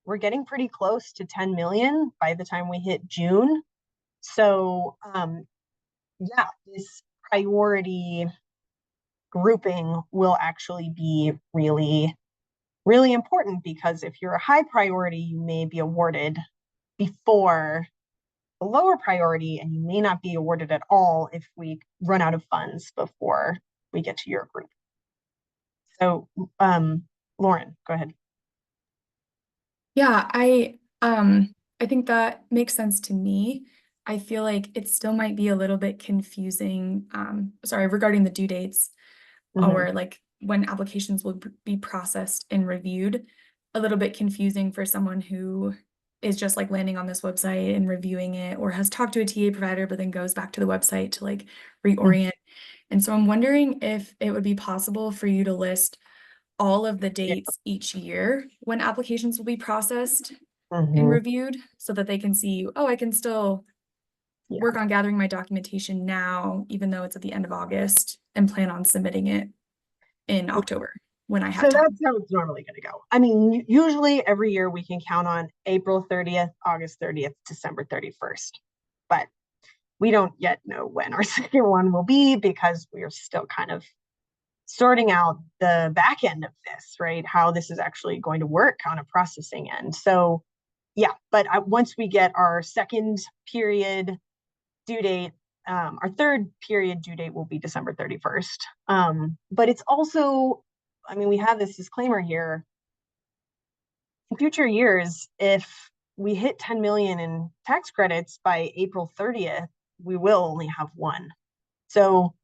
[SPEAKER 1] we're getting pretty close to 10 million by the time we hit June. So this priority grouping will actually be really, really important, because if you're a high priority, you may be awarded before a lower priority, and you may not be awarded at all if we run out of funds before we get to your group. So Lauren, go ahead.
[SPEAKER 3] Yeah, I think that makes sense to me. I feel like it still might be a little bit confusing, regarding the due dates, or like when applications will be processed and reviewed, a little bit confusing for someone who is just like landing on this website and reviewing it, or has talked to a TA provider, but then goes back to the website to like reorient. And so I'm wondering if it would be possible for you to list all of the dates each year when applications will be processed and reviewed, so that they can see, oh, I can still work on gathering my documentation now, even though it's at the end of August, and plan on submitting it in October when I have
[SPEAKER 1] So
[SPEAKER 3] time.
[SPEAKER 1] that's how it's normally going to go. I mean, usually every year we can count on April 30th, August 30th, December 31st. But we don't yet know when our second one will be, because we're still kind of sorting out the back end of this, right? How this is actually going to work on a processing end. So but once we get our second period due date, our third period due date will be December 31st. But it's also, I mean, we have this disclaimer here. In future years, if we hit 10 million in tax credits by April 30th, we will only have one. So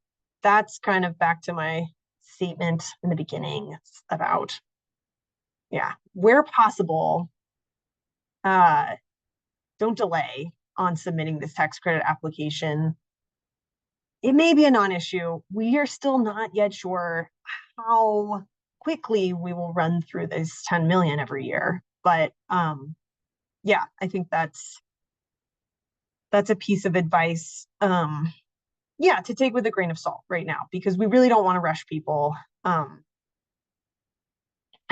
[SPEAKER 1] that's kind of back to my statement in the beginning about, where possible, don't delay on submitting this tax credit application. It may be a non-issue. We are still not yet sure how quickly we will run through this 10 million every year. But I think that's a piece of advice, to take with a grain of salt right now, because we really don't want to rush people. I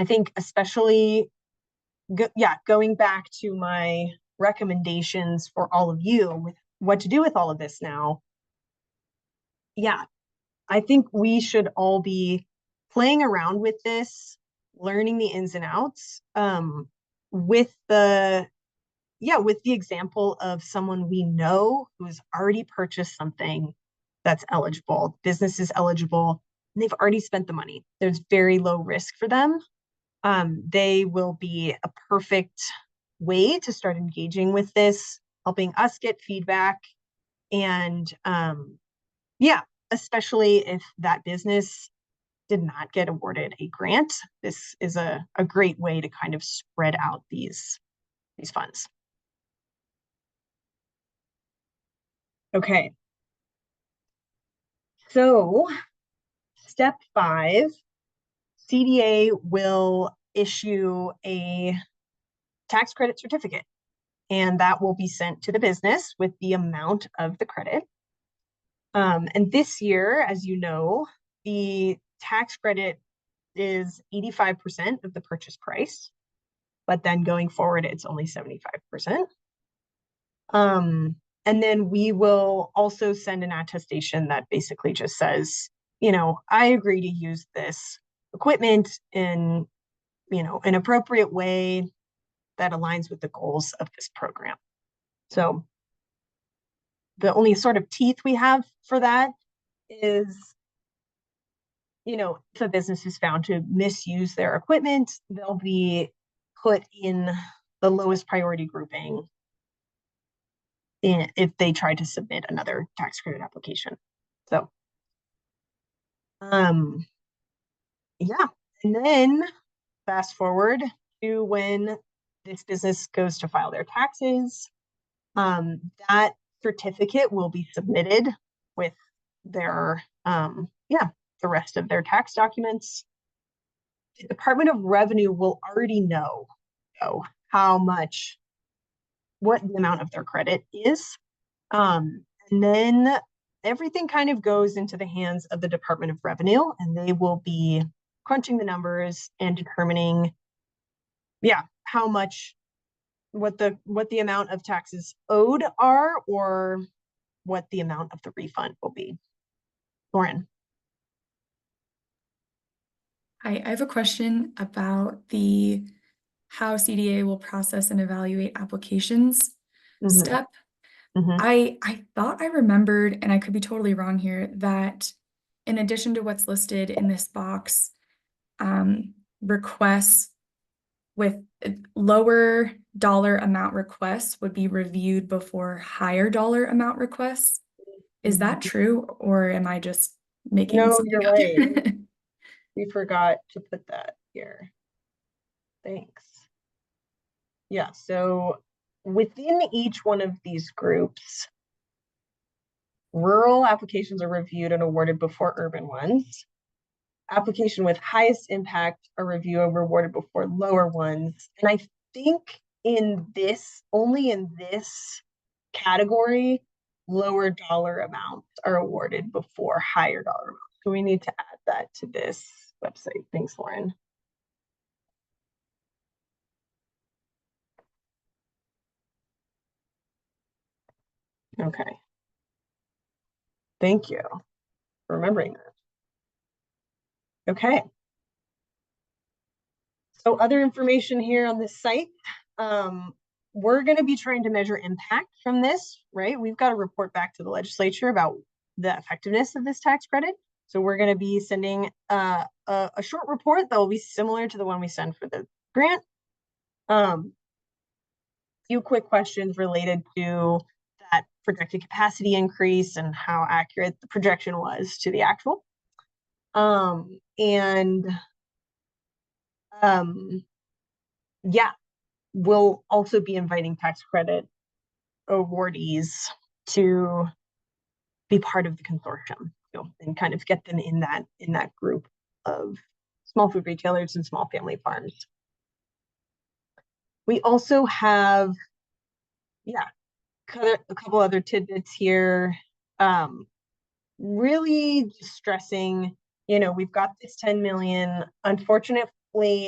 [SPEAKER 1] think especially, going back to my recommendations for all of you with what to do with all of this now. I think we should all be playing around with this, learning the ins and outs, with the example of someone we know who's already purchased something that's eligible. Business is eligible, and they've already spent the money. There's very low risk for them. They will be a perfect way to start engaging with this, helping us get feedback. And especially if that business did not get awarded a grant, this is a great way to kind of spread out these funds. Okay. So step 5, CDA will issue a tax credit certificate, and that will be sent to the business with the amount of the credit. And this year, as you know, the tax credit is 85% of the purchase price, but then going forward, it's only 75%. And then we will also send an attestation that basically just says, you know, I agree to use this equipment in, you know, an appropriate way that aligns with the goals of this program. So the only sort of teeth we have for that is, you know, if a business is found to misuse their equipment, they'll be put in the lowest priority grouping if they try to submit another tax credit application. So, yeah, and then fast forward to when this business goes to file their taxes, that certificate will be submitted with their, the rest of their tax documents. The Department of Revenue will already know how much, what the amount of their credit is. And then everything kind of goes into the hands of the Department of Revenue, and they will be crunching the numbers and determining, how much, what the amount of taxes owed are, or what the amount of the refund will be. Lauren.
[SPEAKER 3] I have a question about how CDA will process and evaluate applications step. I thought I remembered, and I could be totally wrong here, that in addition to what's listed in this box, requests with lower dollar amount requests would be reviewed before higher dollar amount requests. Is that true, or am I just making something
[SPEAKER 1] you're
[SPEAKER 3] up?
[SPEAKER 1] right. We forgot to put that here. Thanks. Yeah, so within each one of these groups, rural applications are reviewed and awarded before urban ones. Application with highest impact are reviewed and rewarded before lower ones. And I think only in this category, lower dollar amounts are awarded before higher dollar amounts. So we need to add that to this website. Thanks, Lauren. Okay. Thank you for remembering that. Okay. So other information here on this site, we're going to be trying to measure impact from this, right? We've got to report back to the legislature about the effectiveness of this tax credit. So we're going to be sending a short report that will be similar to the one we send for the grant. Few quick questions related to that projected capacity increase and how accurate the projection was to the actual. We'll also be inviting tax credit awardees to be part of the consortium, and kind of get them in that group of small food retailers and small family farms. We also have, a couple other tidbits here. Really stressing, we've got this 10 million. Unfortunately,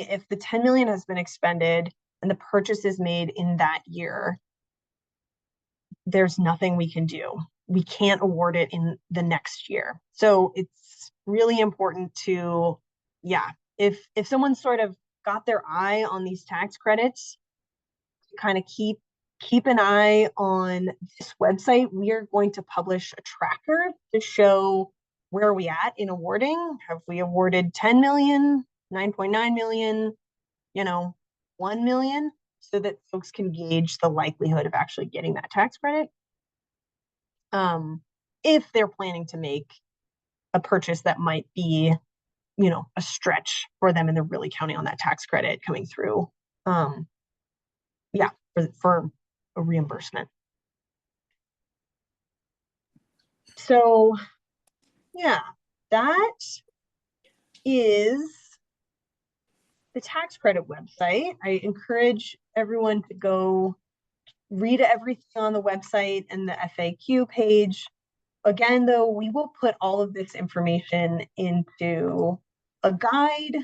[SPEAKER 1] if the 10 million has been expended and the purchase is made in that year, there's nothing we can do. We can't award it in the next year. So it's really important to, if someone sort of got their eye on these tax credits, kind of keep an eye on this website. We are going to publish a tracker to show where are we at in awarding. Have we awarded 10 million, 9.9 million, 1 million, so that folks can gauge the likelihood of actually getting that tax credit. If they're planning to make a purchase that might be, a stretch for them and they're really counting on that tax credit coming through, for a reimbursement. So, that is the tax credit website. I encourage everyone to go read everything on the website and the FAQ page. Again, though, we will put all of this information into a guide,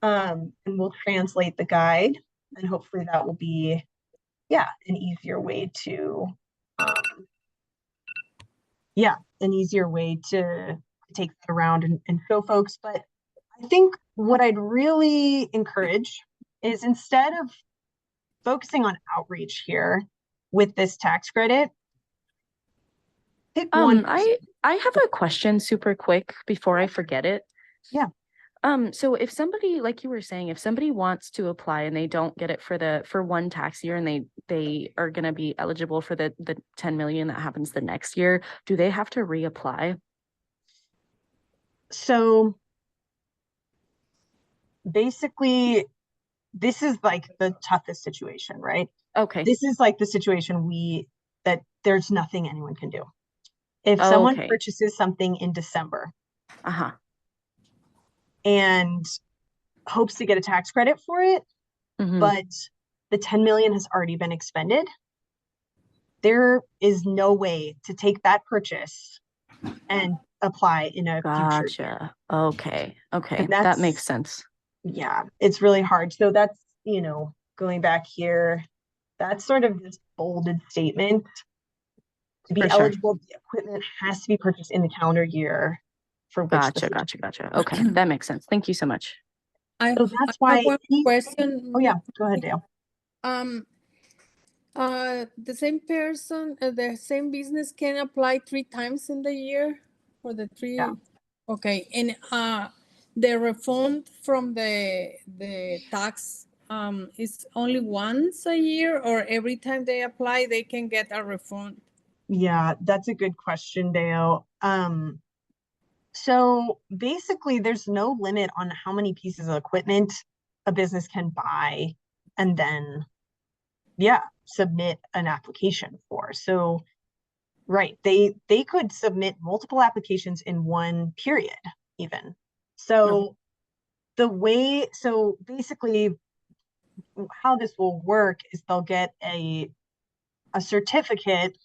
[SPEAKER 1] and we'll translate the guide, and hopefully that will be, an easier way to, take that around and show folks. But I think what I'd really encourage is, instead of focusing on outreach here with this tax credit, pick one.
[SPEAKER 21] I have a question super quick before I forget it.
[SPEAKER 1] Yeah.
[SPEAKER 21] So if somebody, like you were saying, if somebody wants to apply and they don't get it for one tax year, and they are going to be eligible for the 10 million that happens the next year, do they have to reapply?
[SPEAKER 1] So basically, this is like the toughest situation, right?
[SPEAKER 21] Okay.
[SPEAKER 1] This is like the situation that there's nothing anyone can do. If someone
[SPEAKER 21] Okay.
[SPEAKER 1] purchases something in December
[SPEAKER 21] Uh-huh.
[SPEAKER 1] and hopes to get a tax credit for it,
[SPEAKER 21] Mhm.
[SPEAKER 1] but the 10 million has already been expended, there is no way to take that purchase and apply in a future year.
[SPEAKER 21] Gotcha. Okay. Okay.
[SPEAKER 1] And
[SPEAKER 21] That makes sense.
[SPEAKER 1] Yeah, it's really hard. So that's, going back here, that's sort of this bolded statement. To be
[SPEAKER 21] For sure.
[SPEAKER 1] eligible, the equipment has to be purchased in the calendar year for which the
[SPEAKER 21] Gotcha. Okay. That makes sense. Thank you so much.
[SPEAKER 1] So that's
[SPEAKER 20] I
[SPEAKER 1] why
[SPEAKER 20] have one question.
[SPEAKER 1] Oh yeah, go ahead, Dale.
[SPEAKER 20] The same person, the same business can apply 3 times in the year for the 3.
[SPEAKER 1] Yeah.
[SPEAKER 20] Okay, and the refund from the tax is only once a year, or every time they apply they can get a refund?
[SPEAKER 1] Yeah, that's a good question, Dale. So basically, there's no limit on how many pieces of equipment a business can buy and then, submit an application for. So, right, they could submit multiple applications in one period, even. So so basically, how this will work is they'll get a certificate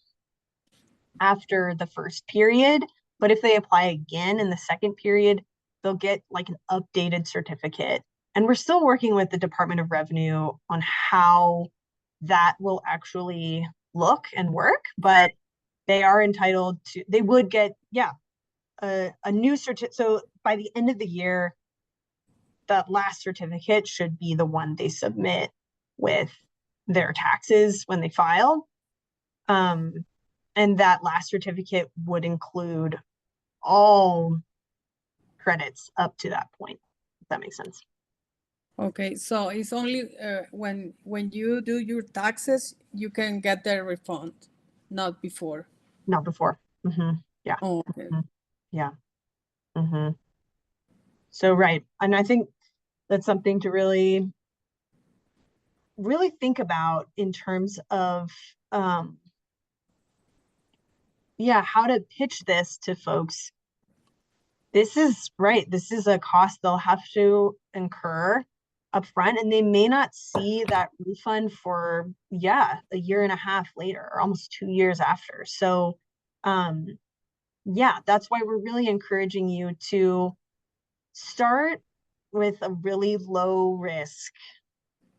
[SPEAKER 1] after the first period, but if they apply again in the second period, they'll get like an updated certificate. And we're still working with the Department of Revenue on how that will actually look and work, but they are entitled to, they would get, a new certificate. So by the end of the year, that last certificate should be the one they submit with their taxes when they file. And that last certificate would include all credits up to that point, if that makes sense.
[SPEAKER 20] Okay, so it's only when you do your taxes you can get the refund, not before.
[SPEAKER 1] Not before. Yeah.
[SPEAKER 20] Oh, okay.
[SPEAKER 1] Yeah. So, right. And I think that's something to really think about in terms of, how to pitch this to folks. This is right. This is a cost they'll have to incur upfront, and they may not see that refund for, a year and a half later, or almost 2 years after. So, that's why we're really encouraging you to start with a really low risk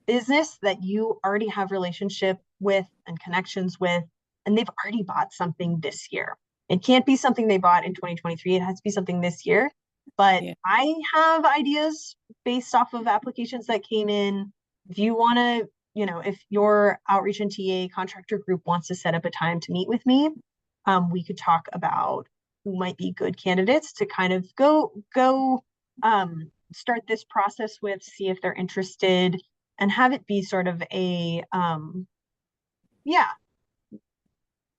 [SPEAKER 1] business that you already have relationship with and connections with, and they've already bought something this year. It can't be something they bought in 2023. It has to be something this year. But I have ideas based off of applications that came in. If you want to, if your outreach and TA contractor group wants to set up a time to meet with me, we could talk about who might be good candidates to kind of go start this process with, see if they're interested, and have it be sort of a,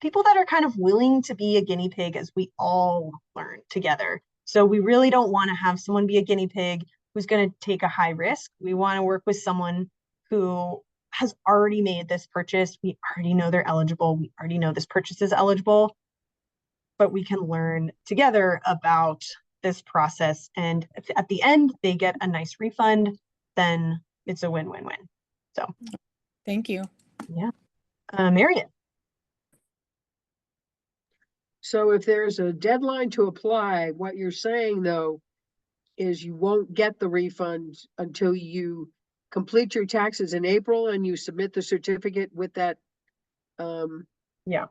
[SPEAKER 1] people that are kind of willing to be a guinea pig as we all learn together. So we really don't want to have someone be a guinea pig who's going to take a high risk. We want to work with someone who has already made this purchase. We already know they're eligible. We already know this purchase is eligible, but we can learn together about this process. And if at the end they get a nice refund, then it's a win-win-win. So
[SPEAKER 20] thank you.
[SPEAKER 1] Yeah. Marian.
[SPEAKER 6] So if there's a deadline to apply, what you're saying though is you won't get the refund until you complete your taxes in April and you submit the certificate with that.
[SPEAKER 1] Yeah.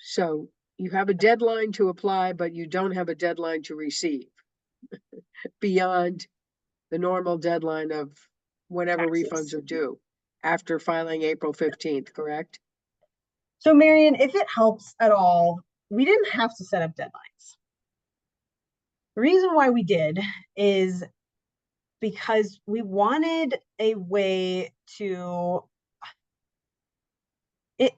[SPEAKER 6] So you have a deadline to apply, but you don't have a deadline to receive beyond the normal deadline of whenever refunds are due after filing April 15th, correct?
[SPEAKER 1] So Marion, if it helps at all, we didn't have to set up deadlines. The reason why we did is because we wanted a way to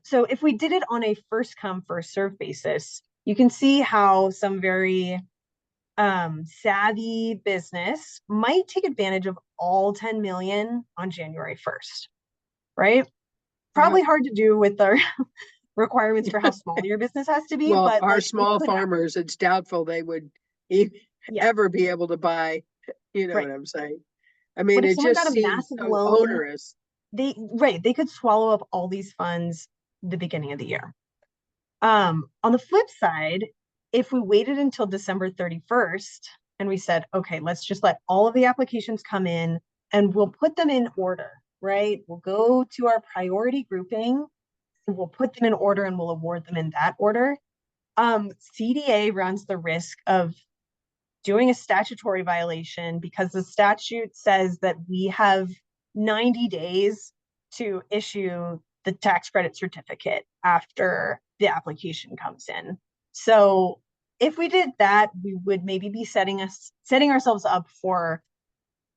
[SPEAKER 1] so if we did it on a first come, first serve basis, you can see how some very savvy business might take advantage of all 10 million on January 1st, right? Probably hard to do with our requirements for how small your business has to be.
[SPEAKER 6] Well,
[SPEAKER 1] but
[SPEAKER 6] our
[SPEAKER 1] like,
[SPEAKER 6] small farmers, it's doubtful they would ever be able to buy, you know
[SPEAKER 1] Right.
[SPEAKER 6] what I'm saying? I mean,
[SPEAKER 1] But if
[SPEAKER 6] it
[SPEAKER 1] someone
[SPEAKER 6] just
[SPEAKER 1] got a
[SPEAKER 6] seems
[SPEAKER 1] massive
[SPEAKER 6] so
[SPEAKER 1] loan,
[SPEAKER 6] onerous.
[SPEAKER 1] they could swallow up all these funds the beginning of the year. On the flip side, if we waited until December 31st and we said, okay, let's just let all of the applications come in and we'll put them in order, right? We'll go to our priority grouping and we'll put them in order and we'll award them in that order. CDA runs the risk of doing a statutory violation because the statute says that we have 90 days to issue the tax credit certificate after the application comes in. So if we did that, we would maybe be setting ourselves up for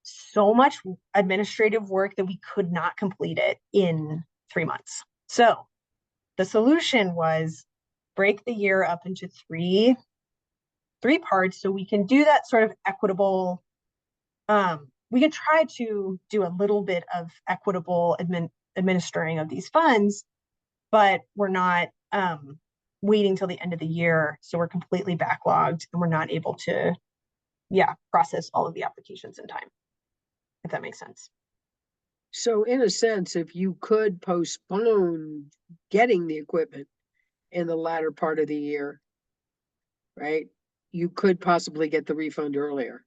[SPEAKER 1] so much administrative work that we could not complete it in 3 months. So the solution was break the year up into three parts so we can do that sort of equitable, we can try to do a little bit of equitable administering of these funds, but we're not waiting till the end of the year. So we're completely backlogged and we're not able to, process all of the applications in time, if that makes sense.
[SPEAKER 6] So in a sense, if you could postpone getting the equipment in the latter part of the year, right, you could possibly get the refund earlier.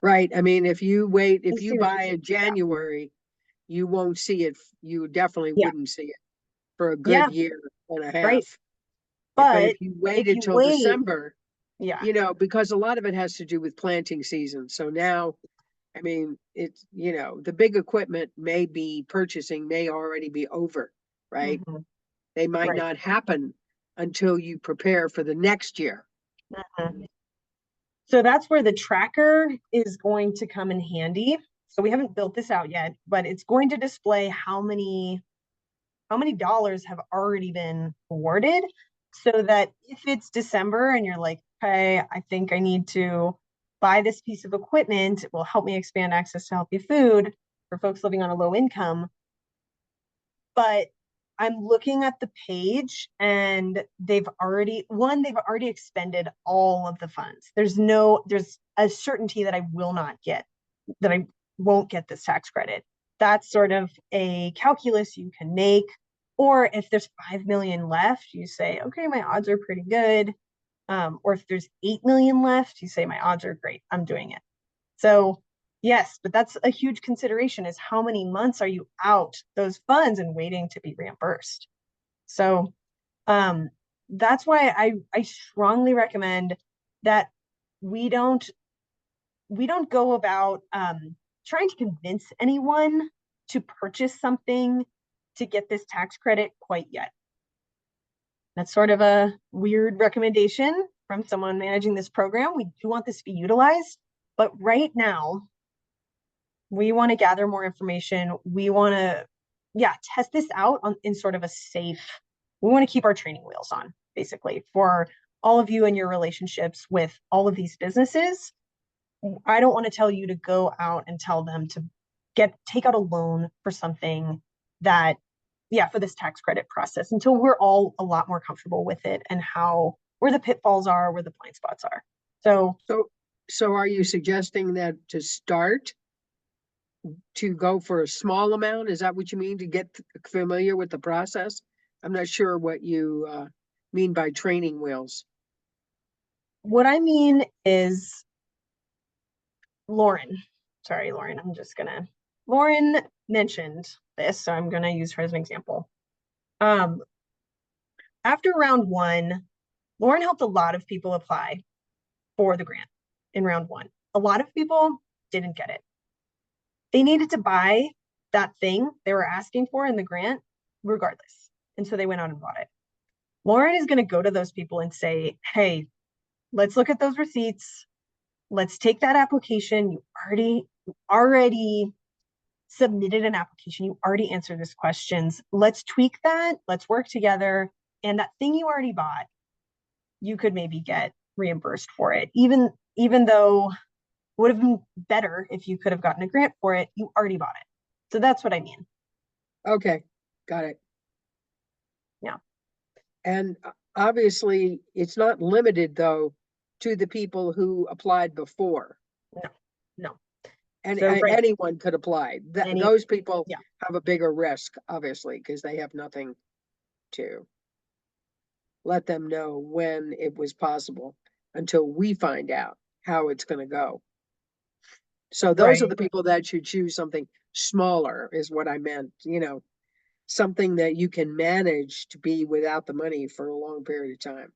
[SPEAKER 6] Right. I mean, if you wait, if you buy in January, you won't see it. You definitely wouldn't see it for a good year and a half.
[SPEAKER 1] Right.
[SPEAKER 6] But if you waited till December,
[SPEAKER 1] yeah,
[SPEAKER 6] you know, because a lot of it has to do with planting season. So now, I mean, it's, you know, the big equipment may already be over, right?
[SPEAKER 1] Mhm.
[SPEAKER 6] They might
[SPEAKER 1] Right.
[SPEAKER 6] not happen until you prepare for the next year.
[SPEAKER 1] Mhm. So that's where the tracker is going to come in handy. So we haven't built this out yet, but it's going to display how many dollars have already been awarded, so that if it's December and you're like, okay, I think I need to buy this piece of equipment, it will help me expand access to healthy food for folks living on a low income. But I'm looking at the page and they've already expended all of the funds. There's a certainty that I won't get this tax credit. That's sort of a calculus you can make. Or if there's 5 million left, you say, okay, my odds are pretty good. Or if there's 8 million left, you say my odds are great, I'm doing it. So yes, but that's a huge consideration, is how many months are you out those funds and waiting to be reimbursed? So that's why I strongly recommend that we don't go about trying to convince anyone to purchase something to get this tax credit quite yet. That's sort of a weird recommendation from someone managing this program. We do want this to be utilized, but right now, we want to gather more information. We want to, test this out in sort of a safe, we want to keep our training wheels on, basically, for all of you and your relationships with all of these businesses. I don't want to tell you to go out and tell them to take out a loan for something that, for this tax credit process, until we're all a lot more comfortable with it and where the pitfalls are, where the blind spots are.
[SPEAKER 6] So are you suggesting that to go for a small amount? Is that what you mean, to get familiar with the process? I'm not sure what you mean by training wheels.
[SPEAKER 1] What I mean is, Lauren mentioned this, so I'm gonna use her as an example. after round one, Lauren helped a lot of people apply for the grant in round one. A lot of people didn't get it. They needed to buy that thing they were asking for in the grant regardless. And so they went out and bought it. Lauren is going to go to those people and say, hey, let's look at those receipts. Let's take that application. You already submitted an application. You already answered these questions. Let's tweak that. Let's work together. And that thing you already bought, you could maybe get reimbursed for it. Even though it would have been better if you could have gotten a grant for it, you already bought it. So that's what I mean.
[SPEAKER 6] Okay, got it.
[SPEAKER 1] Yeah.
[SPEAKER 6] And obviously, it's not limited though to the people who applied before.
[SPEAKER 1] No.
[SPEAKER 6] And
[SPEAKER 1] So, right.
[SPEAKER 6] anyone could apply.
[SPEAKER 1] Any-
[SPEAKER 6] Those people
[SPEAKER 1] yeah.
[SPEAKER 6] have a bigger risk, obviously, because they have nothing to let them know when it was possible until we find out how it's going to go. So those are
[SPEAKER 1] Right.
[SPEAKER 6] the people that should choose something smaller, is what I meant, something that you can manage to be without the money for a long period of time.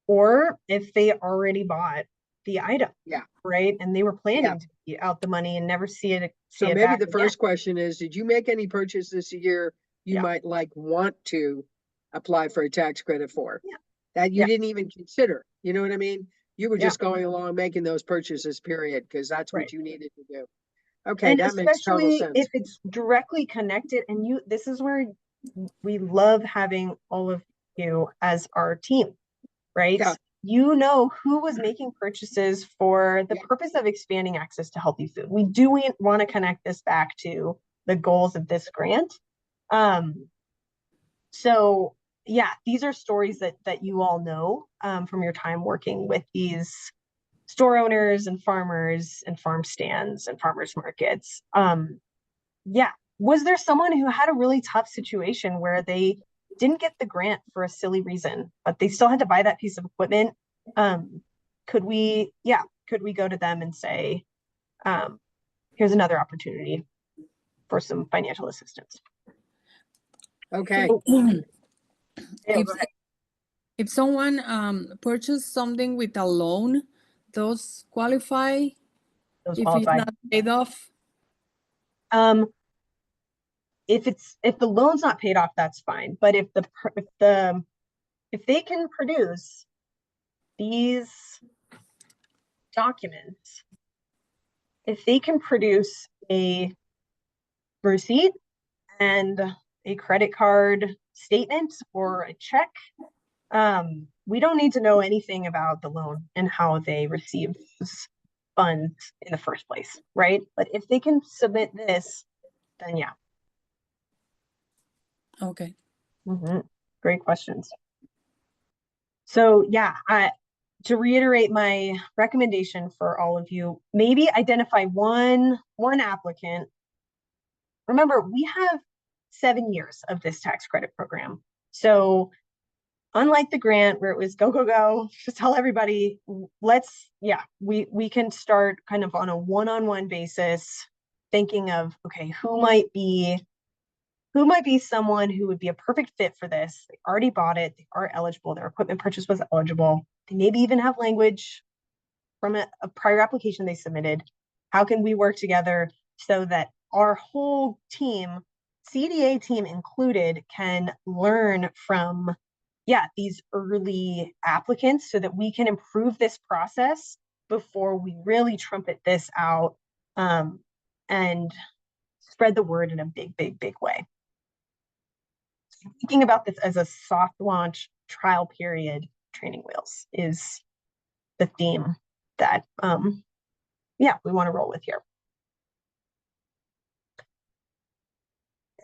[SPEAKER 1] Or if they already bought the item.
[SPEAKER 6] Yeah.
[SPEAKER 1] Right. And they were planning
[SPEAKER 6] Yeah.
[SPEAKER 1] to be out the money and never see it.
[SPEAKER 6] So
[SPEAKER 1] it
[SPEAKER 6] maybe
[SPEAKER 1] back
[SPEAKER 6] the
[SPEAKER 1] again.
[SPEAKER 6] first question is, did you make any purchase this year you
[SPEAKER 1] Yeah.
[SPEAKER 6] might want to apply for a tax credit for?
[SPEAKER 1] Yeah.
[SPEAKER 6] That you
[SPEAKER 1] Yeah.
[SPEAKER 6] didn't even consider, you know what I mean? You were
[SPEAKER 1] Yeah.
[SPEAKER 6] just going along making those purchases, period, because that's what
[SPEAKER 1] Right.
[SPEAKER 6] you needed to do. Okay,
[SPEAKER 1] And
[SPEAKER 6] that makes total
[SPEAKER 1] especially
[SPEAKER 6] sense.
[SPEAKER 1] if it's directly connected, and this is where we love having all of you as our team, right?
[SPEAKER 6] Yeah.
[SPEAKER 1] You know who was making purchases for the purpose of expanding access to healthy food. We do want to connect this back to the goals of this grant. So yeah, these are stories that you all know from your time working with these store owners and farmers and farm stands and farmers markets. Yeah. Was there someone who had a really tough situation where they didn't get the grant for a silly reason, but they still had to buy that piece of equipment? Could we go to them and say, here's another opportunity for some financial assistance?
[SPEAKER 6] Okay.
[SPEAKER 1] Yeah, go ahead.
[SPEAKER 20] If someone purchased something with a loan, those qualify
[SPEAKER 1] Those
[SPEAKER 20] if
[SPEAKER 1] qualify.
[SPEAKER 20] it's not paid off?
[SPEAKER 1] If the loan's not paid off, that's fine. But if they can produce these documents, if they can produce a receipt and a credit card statement or a check, we don't need to know anything about the loan and how they received those funds in the first place, right? But if they can submit this, then yeah.
[SPEAKER 20] Okay.
[SPEAKER 1] Great questions. So yeah, to reiterate my recommendation for all of you, maybe identify one applicant. Remember, we have 7 years of this tax credit program. So unlike the grant where it was go, go, go, just tell everybody, we can start kind of on a one-on-one basis, thinking of, okay, who might be someone who would be a perfect fit for this. They already bought it, they are eligible, their equipment purchase was eligible. They maybe even have language from a prior application they submitted. How can we work together so that our whole team, CDA team included, can learn from these early applicants so that we can improve this process before we really trumpet this out and spread the word in a big, big, big way. Thinking about this as a soft launch trial period, training wheels is the theme that we want to roll with here.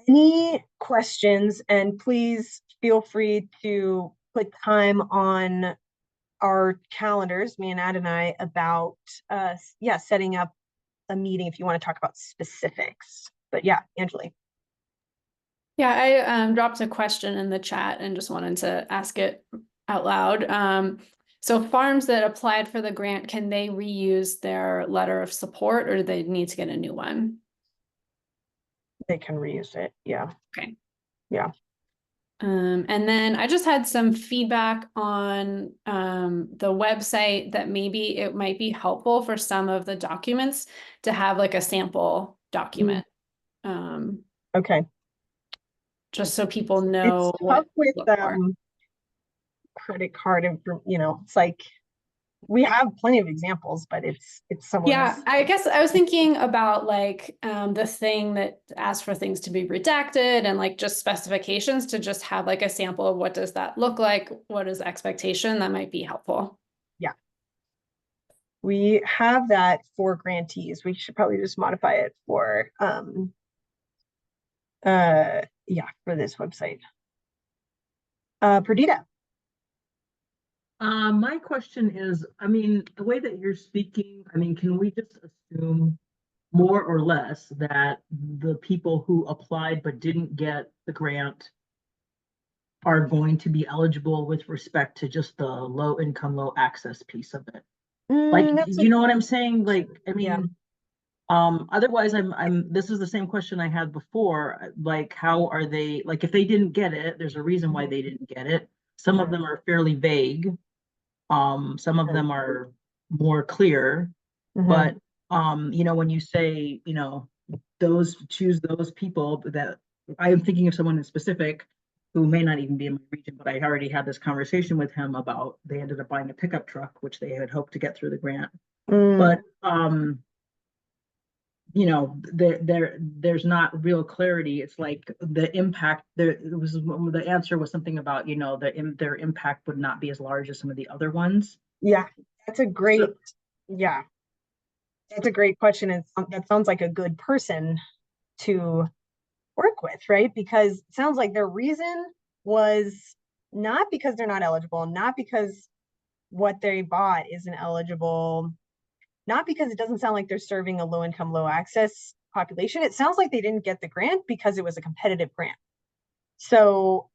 [SPEAKER 1] Any questions? And please feel free to put time on our calendars, me and Adonai, about setting up a meeting if you want to talk about specifics. But yeah, Angeli.
[SPEAKER 5] Yeah, I dropped a question in the chat and just wanted to ask it out loud. So farms that applied for the grant, can they reuse their letter of support, or do they need to get a new one?
[SPEAKER 1] They can reuse it. Yeah.
[SPEAKER 5] Okay.
[SPEAKER 1] Yeah.
[SPEAKER 5] And then I just had some feedback on the website that maybe it might be helpful for some of the documents to have like a sample document.
[SPEAKER 1] Okay.
[SPEAKER 5] Just so people know
[SPEAKER 1] It's
[SPEAKER 5] what
[SPEAKER 1] tough with
[SPEAKER 5] to look for.
[SPEAKER 1] credit card and it's like we have plenty of examples, but it's someone's.
[SPEAKER 5] Yeah, I guess I was thinking about like the thing that asks for things to be redacted and like just specifications to just have like a sample of what does that look like, what is the expectation, that might be helpful.
[SPEAKER 1] Yeah. We have that for grantees. We should probably just modify it for for this website. Perdita.
[SPEAKER 7] My question is, I mean, the way that you're speaking, I mean, can we just assume more or less that the people who applied but didn't get the grant are going to be eligible with respect to just the low income, low access piece of it? Like, you know what I'm saying? Like, I mean, otherwise this is the same question I had before. Like, how are they, like, if they didn't get it, there's a reason why they didn't get it. Some of them are fairly vague. Some of them are more clear, but you know, when you say, you know, choose those people, that I'm thinking of someone in specific who may not even be in my region, but I already had this conversation with him about they ended up buying a pickup truck, which they had hoped to get through the grant. But you know, there's not real clarity. It's like the impact the answer was something about, you know, their impact would not be as large as some of the other ones.
[SPEAKER 1] Yeah, that's a great that's a great question. And that sounds like a good person to work with, right? Because it sounds like their reason was not because they're not eligible, not because what they bought isn't eligible, not because it doesn't sound like they're serving a low income, low access population. It sounds like they didn't get the grant because it was a competitive grant. So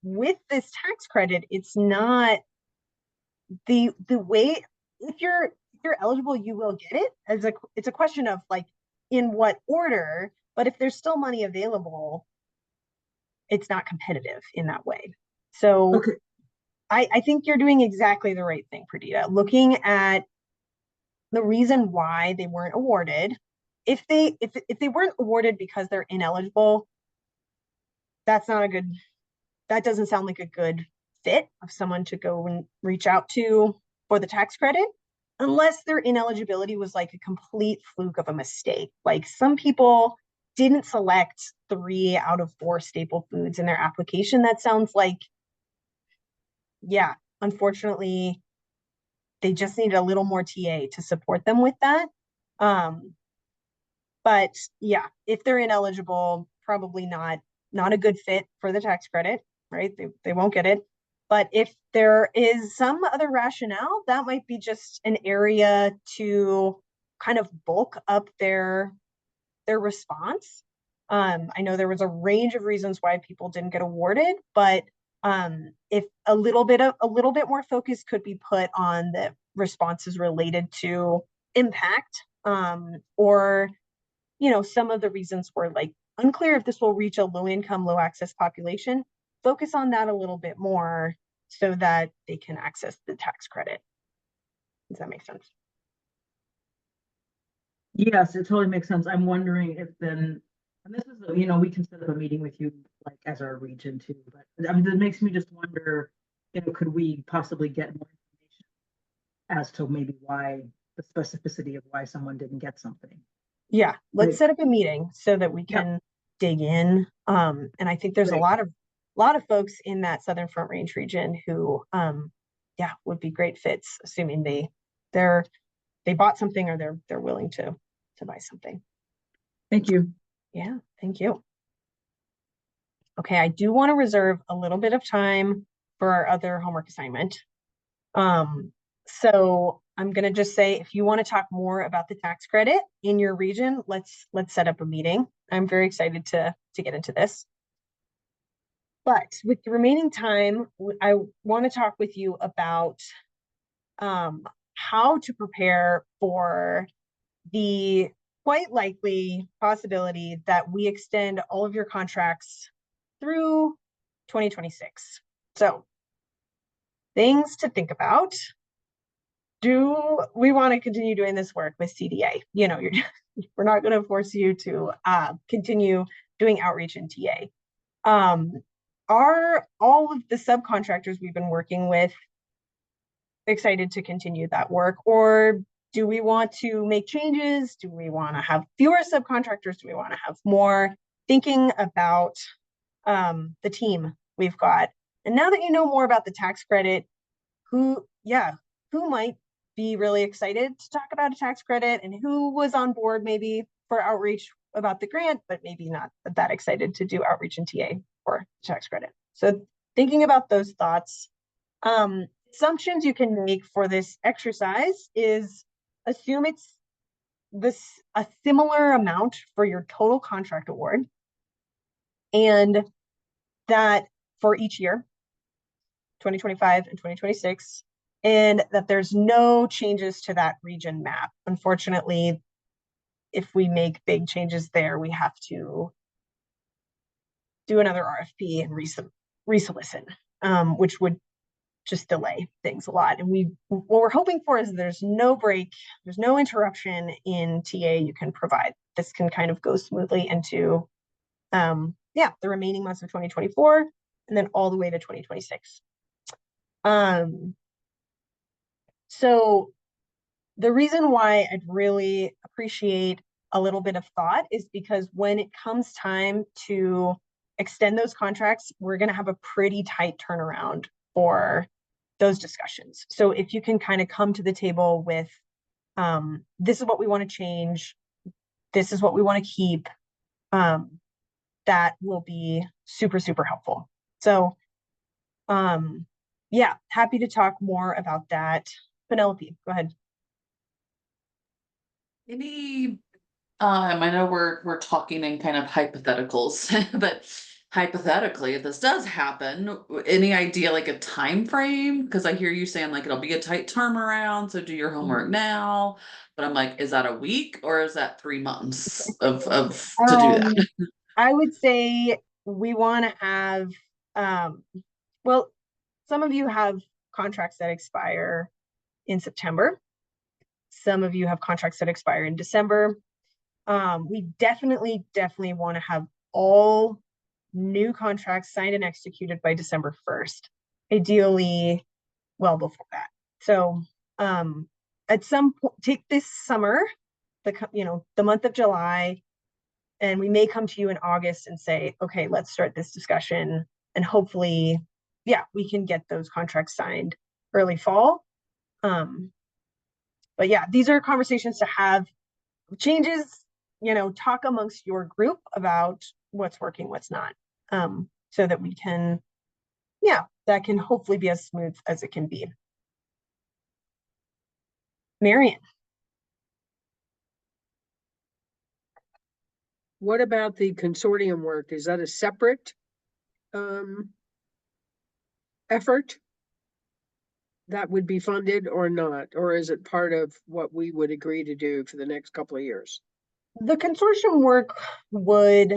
[SPEAKER 1] with this tax credit, it's not the way, if you're eligible, you will get it. It's a question of like in what order, but if there's still money available, it's not competitive in that way. So I think you're doing exactly the right thing, Perdita, looking at the reason why they weren't awarded. If they weren't awarded because they're ineligible, that doesn't sound like a good fit of someone to go and reach out to for the tax credit, unless their ineligibility was like a complete fluke of a mistake. Like some people didn't select 3 out of 4 staple foods in their application. That sounds like, yeah, unfortunately, they just need a little more TA to support them with that. But yeah, if they're ineligible, probably not a good fit for the tax credit, right? They won't get it. But if there is some other rationale, that might be just an area to kind of bulk up their response. I know there was a range of reasons why people didn't get awarded, but if a little bit more focus could be put on the responses related to impact, or you know, some of the reasons were like unclear if this will reach a low income, low access population, focus on that a little bit more so that they can access the tax credit. Does that make sense?
[SPEAKER 7] Yes, it totally makes sense. I'm wondering if then, and this is, you know, we can set up a meeting with you like as our region too, but I mean, that makes me just wonder, you know, could we possibly get more information as to maybe why the specificity of why someone didn't get something?
[SPEAKER 1] Yeah, let's set up a meeting so that we can dig in. And I think there's a lot of folks in that Southern Front Range region who, would be great fits, assuming they bought something or they're willing to buy something.
[SPEAKER 7] Thank you.
[SPEAKER 1] Yeah, thank you. Okay, I do want to reserve a little bit of time for our other homework assignment. So I'm going to just say, if you want to talk more about the tax credit in your region, let's set up a meeting. I'm very excited to get into this. But with the remaining time, I want to talk with you about how to prepare for the quite likely possibility that we extend all of your contracts through 2026. So things to think about. Do we want to continue doing this work with CDA? You know, we're not going to force you to continue doing outreach in TA. Are all of the subcontractors we've been working with excited to continue that work, or do we want to make changes? Do we want to have fewer subcontractors? Do we want to have more? Thinking about the team we've got. And now that you know more about the tax credit, who might be really excited to talk about a tax credit, and who was on board maybe for outreach about the grant, but maybe not that excited to do outreach in TA for tax credit. So thinking about those thoughts, assumptions you can make for this exercise is assume it's a similar amount for your total contract award, and that for each year, 2025 and 2026, and that there's no changes to that region map. Unfortunately, if we make big changes there, we have to do another RFP and resolicit, which would just delay things a lot. And what we're hoping for is there's no break, there's no interruption in TA you can provide. This can kind of go smoothly into the remaining months of 2024 and then all the way to 2026. So the reason why I'd really appreciate a little bit of thought is because when it comes time to extend those contracts, we're going to have a pretty tight turnaround for those discussions. So if you can kind of come to the table with, this is what we want to change, this is what we want to keep, that will be super, super helpful. So happy to talk more about that. Penelope, go ahead.
[SPEAKER 22] I know we're talking in kind of hypotheticals, but hypothetically, if this does happen, any idea like a time frame? Because I hear you saying like it'll be a tight turnaround, so do your homework now. But I'm like, is that a week or is that 3 months of to do that?
[SPEAKER 1] I would say we want to have, well, some of you have contracts that expire in September. Some of you have contracts that expire in December. We definitely want to have all new contracts signed and executed by December 1st, ideally well before that. So at some point, take this summer, the month of July, and we may come to you in August and say, okay, let's start this discussion. And hopefully, we can get those contracts signed early fall. But these are conversations to have. Changes, talk amongst your group about what's working, what's not, so that we can, that can hopefully be as smooth as it can be. Marian.
[SPEAKER 6] What about the consortium work? Is that a separate effort that would be funded or not? Or is it part of what we would agree to do for the next couple of years?
[SPEAKER 1] The consortium work would,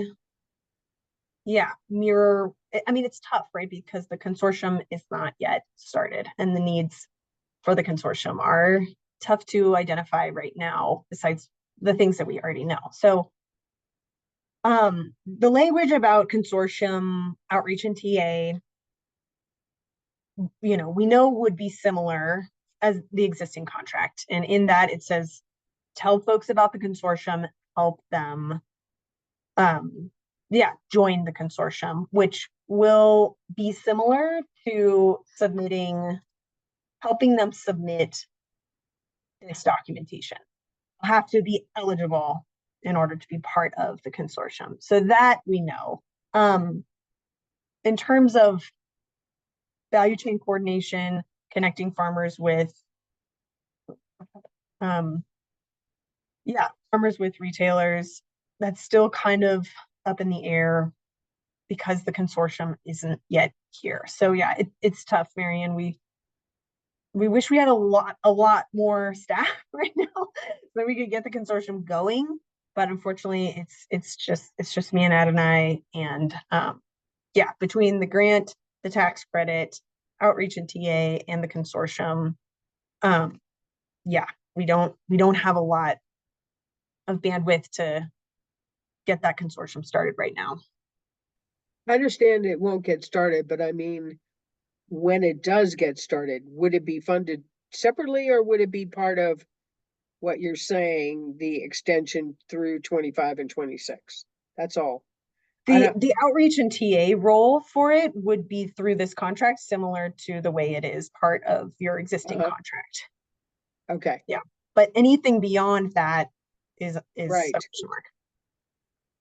[SPEAKER 1] mirror, I mean, it's tough, right? Because the consortium is not yet started and the needs for the consortium are tough to identify right now, besides the things that we already know. So the language about consortium outreach and TA, we know would be similar as the existing contract. And in that it says, tell folks about the consortium, help them, join the consortium, which will be similar to helping them submit this documentation. They'll have to be eligible in order to be part of the consortium. So that we know. In terms of value chain coordination, connecting farmers with, farmers with retailers, that's still kind of up in the air because the consortium isn't yet here. So it's tough, Marian. We wish we had a lot more staff right now so we could get the consortium going. But unfortunately, it's just me and Adonai, and yeah, between the grant, the tax credit, outreach and TA, and the consortium, yeah, we don't have a lot of bandwidth to get that consortium started right now.
[SPEAKER 6] I understand it won't get started, but I mean, when it does get started, would it be funded separately or would it be part of what you're saying, the extension through 25 and 26? That's all.
[SPEAKER 1] The outreach and TA role for it would be through this contract, similar to the way it is part of your existing contract.
[SPEAKER 6] Okay.
[SPEAKER 1] Yeah, but anything beyond that is
[SPEAKER 6] Right.
[SPEAKER 1] a question mark.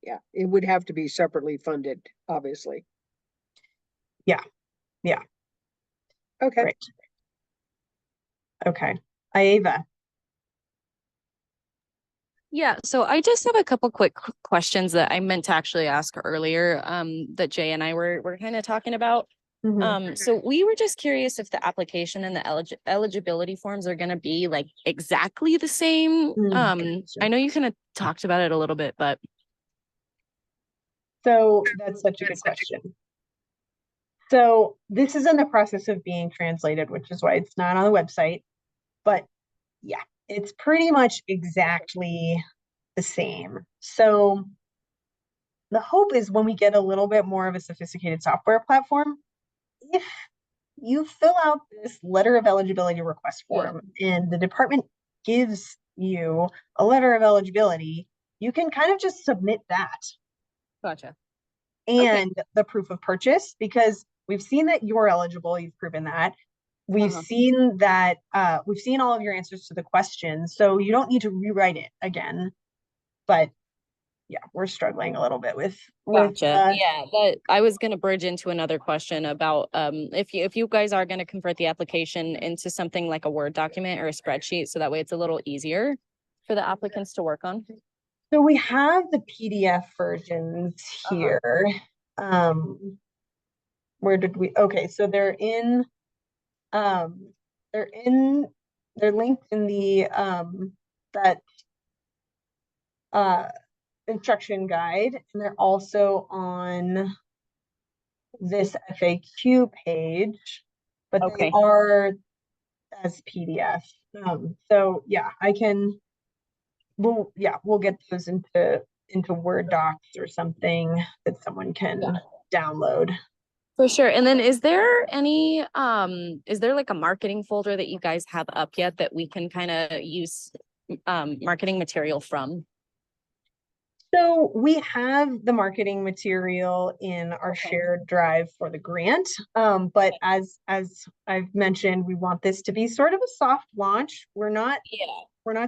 [SPEAKER 6] Yeah, it would have to be separately funded, obviously.
[SPEAKER 1] Yeah, yeah.
[SPEAKER 6] Okay.
[SPEAKER 1] Right. Okay. Aeva.
[SPEAKER 21] Yeah, so I just have a couple quick questions that I meant to actually ask earlier, that Jay and I were kind of talking about. So we were just curious if the application and the eligibility forms are going to be like exactly the same. I know you kind of talked about it a little bit, but.
[SPEAKER 1] So that's such a good question. So this is in the process of being translated, which is why it's not on the website. But yeah, it's pretty much exactly the same. So the hope is when we get a little bit more of a sophisticated software platform, if you fill out this letter of eligibility request form and the department gives you a letter of eligibility, you can kind of just submit that.
[SPEAKER 21] Gotcha.
[SPEAKER 1] And the proof of purchase, because we've seen that you're eligible, you've proven that. We've seen that, we've seen all of your answers to the questions, so you don't need to rewrite it again. But yeah, we're struggling a little bit with
[SPEAKER 21] Gotcha. Yeah, that I was going to bridge into another question about if you guys are going to convert the application into something like a Word document or a spreadsheet, so that way it's a little easier for the applicants to work on.
[SPEAKER 1] So we have the PDF versions here. Where did we, okay, so they're linked in the that instruction guide, and they're also on this FAQ page, but they are as PDF. So yeah, we'll get those into Word docs or something that someone can download.
[SPEAKER 21] For sure. And then is there like a marketing folder that you guys have up yet that we can kind of use marketing material from?
[SPEAKER 1] So we have the marketing material in our shared drive for the grant. But as I've mentioned, we want this to be sort of a soft launch. We're not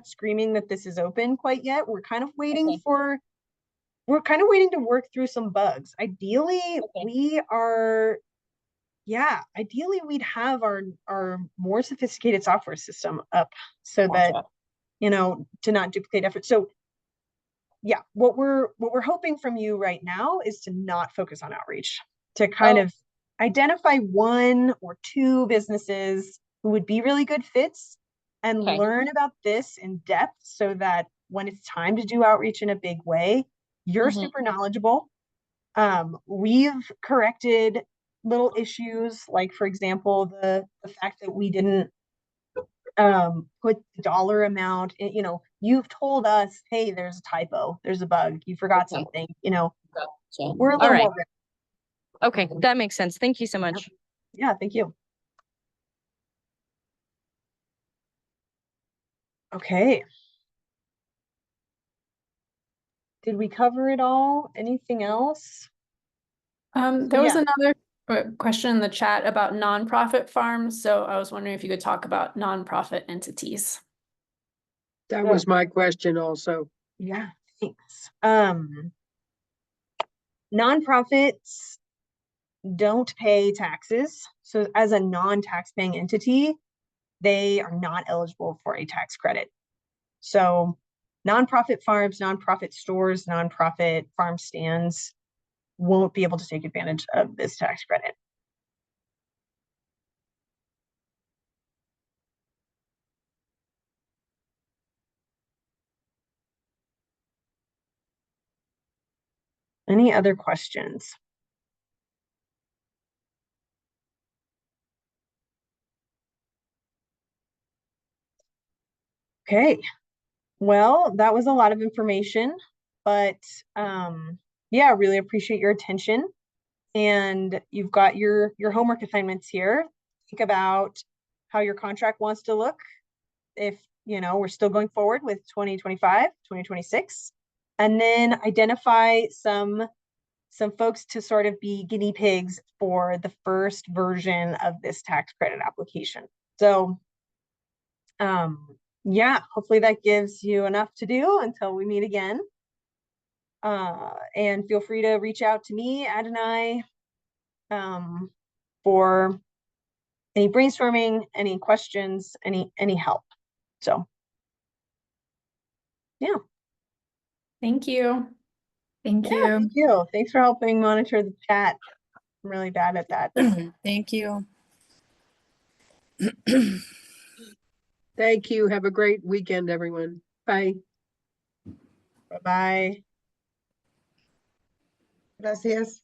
[SPEAKER 1] screaming that this is open quite yet. We're kind of waiting to work through some bugs. Ideally, ideally we'd have our more sophisticated software system up so that, to not duplicate effort. So yeah, what we're hoping from you right now is to not focus on outreach, to kind of identify one or two businesses who would be really good fits and learn about this in depth so that when it's time to do outreach in a big way, you're super knowledgeable. We've corrected little issues, like for example, the fact that we didn't put the dollar amount, you've told us, hey, there's a typo, there's a bug, you forgot something, we're a little more.
[SPEAKER 21] Okay, that makes sense. Thank you so much.
[SPEAKER 1] Yeah, thank you. Okay. Did we cover it all? Anything else?
[SPEAKER 5] There was another question in the chat about nonprofit farms. So I was wondering if you could talk about nonprofit entities.
[SPEAKER 6] That was my question also.
[SPEAKER 1] Yeah, thanks. Nonprofits don't pay taxes. So as a non-tax paying entity, they are not eligible for a tax credit. So nonprofit farms, nonprofit stores, nonprofit farm stands won't be able to take advantage of this tax credit. Any other questions? Okay, well, that was a lot of information, but yeah, really appreciate your attention. And you've got your homework assignments here. Think about how your contract wants to look if, you know, we're still going forward with 2025, 2026. And then identify some folks to sort of be guinea pigs for the first version of this tax credit application. So yeah, hopefully that gives you enough to do until we meet again. And feel free to reach out to me, Adonai, for any brainstorming, any questions, any help. So yeah.
[SPEAKER 5] Thank you.
[SPEAKER 3] Thank
[SPEAKER 1] Yeah,
[SPEAKER 3] you.
[SPEAKER 1] thank you. Thanks for helping monitor the chat. I'm really bad at that.
[SPEAKER 20] Thank you.
[SPEAKER 6] Thank you. Have a great weekend, everyone. Bye.
[SPEAKER 1] Bye-bye.
[SPEAKER 8] Gracias.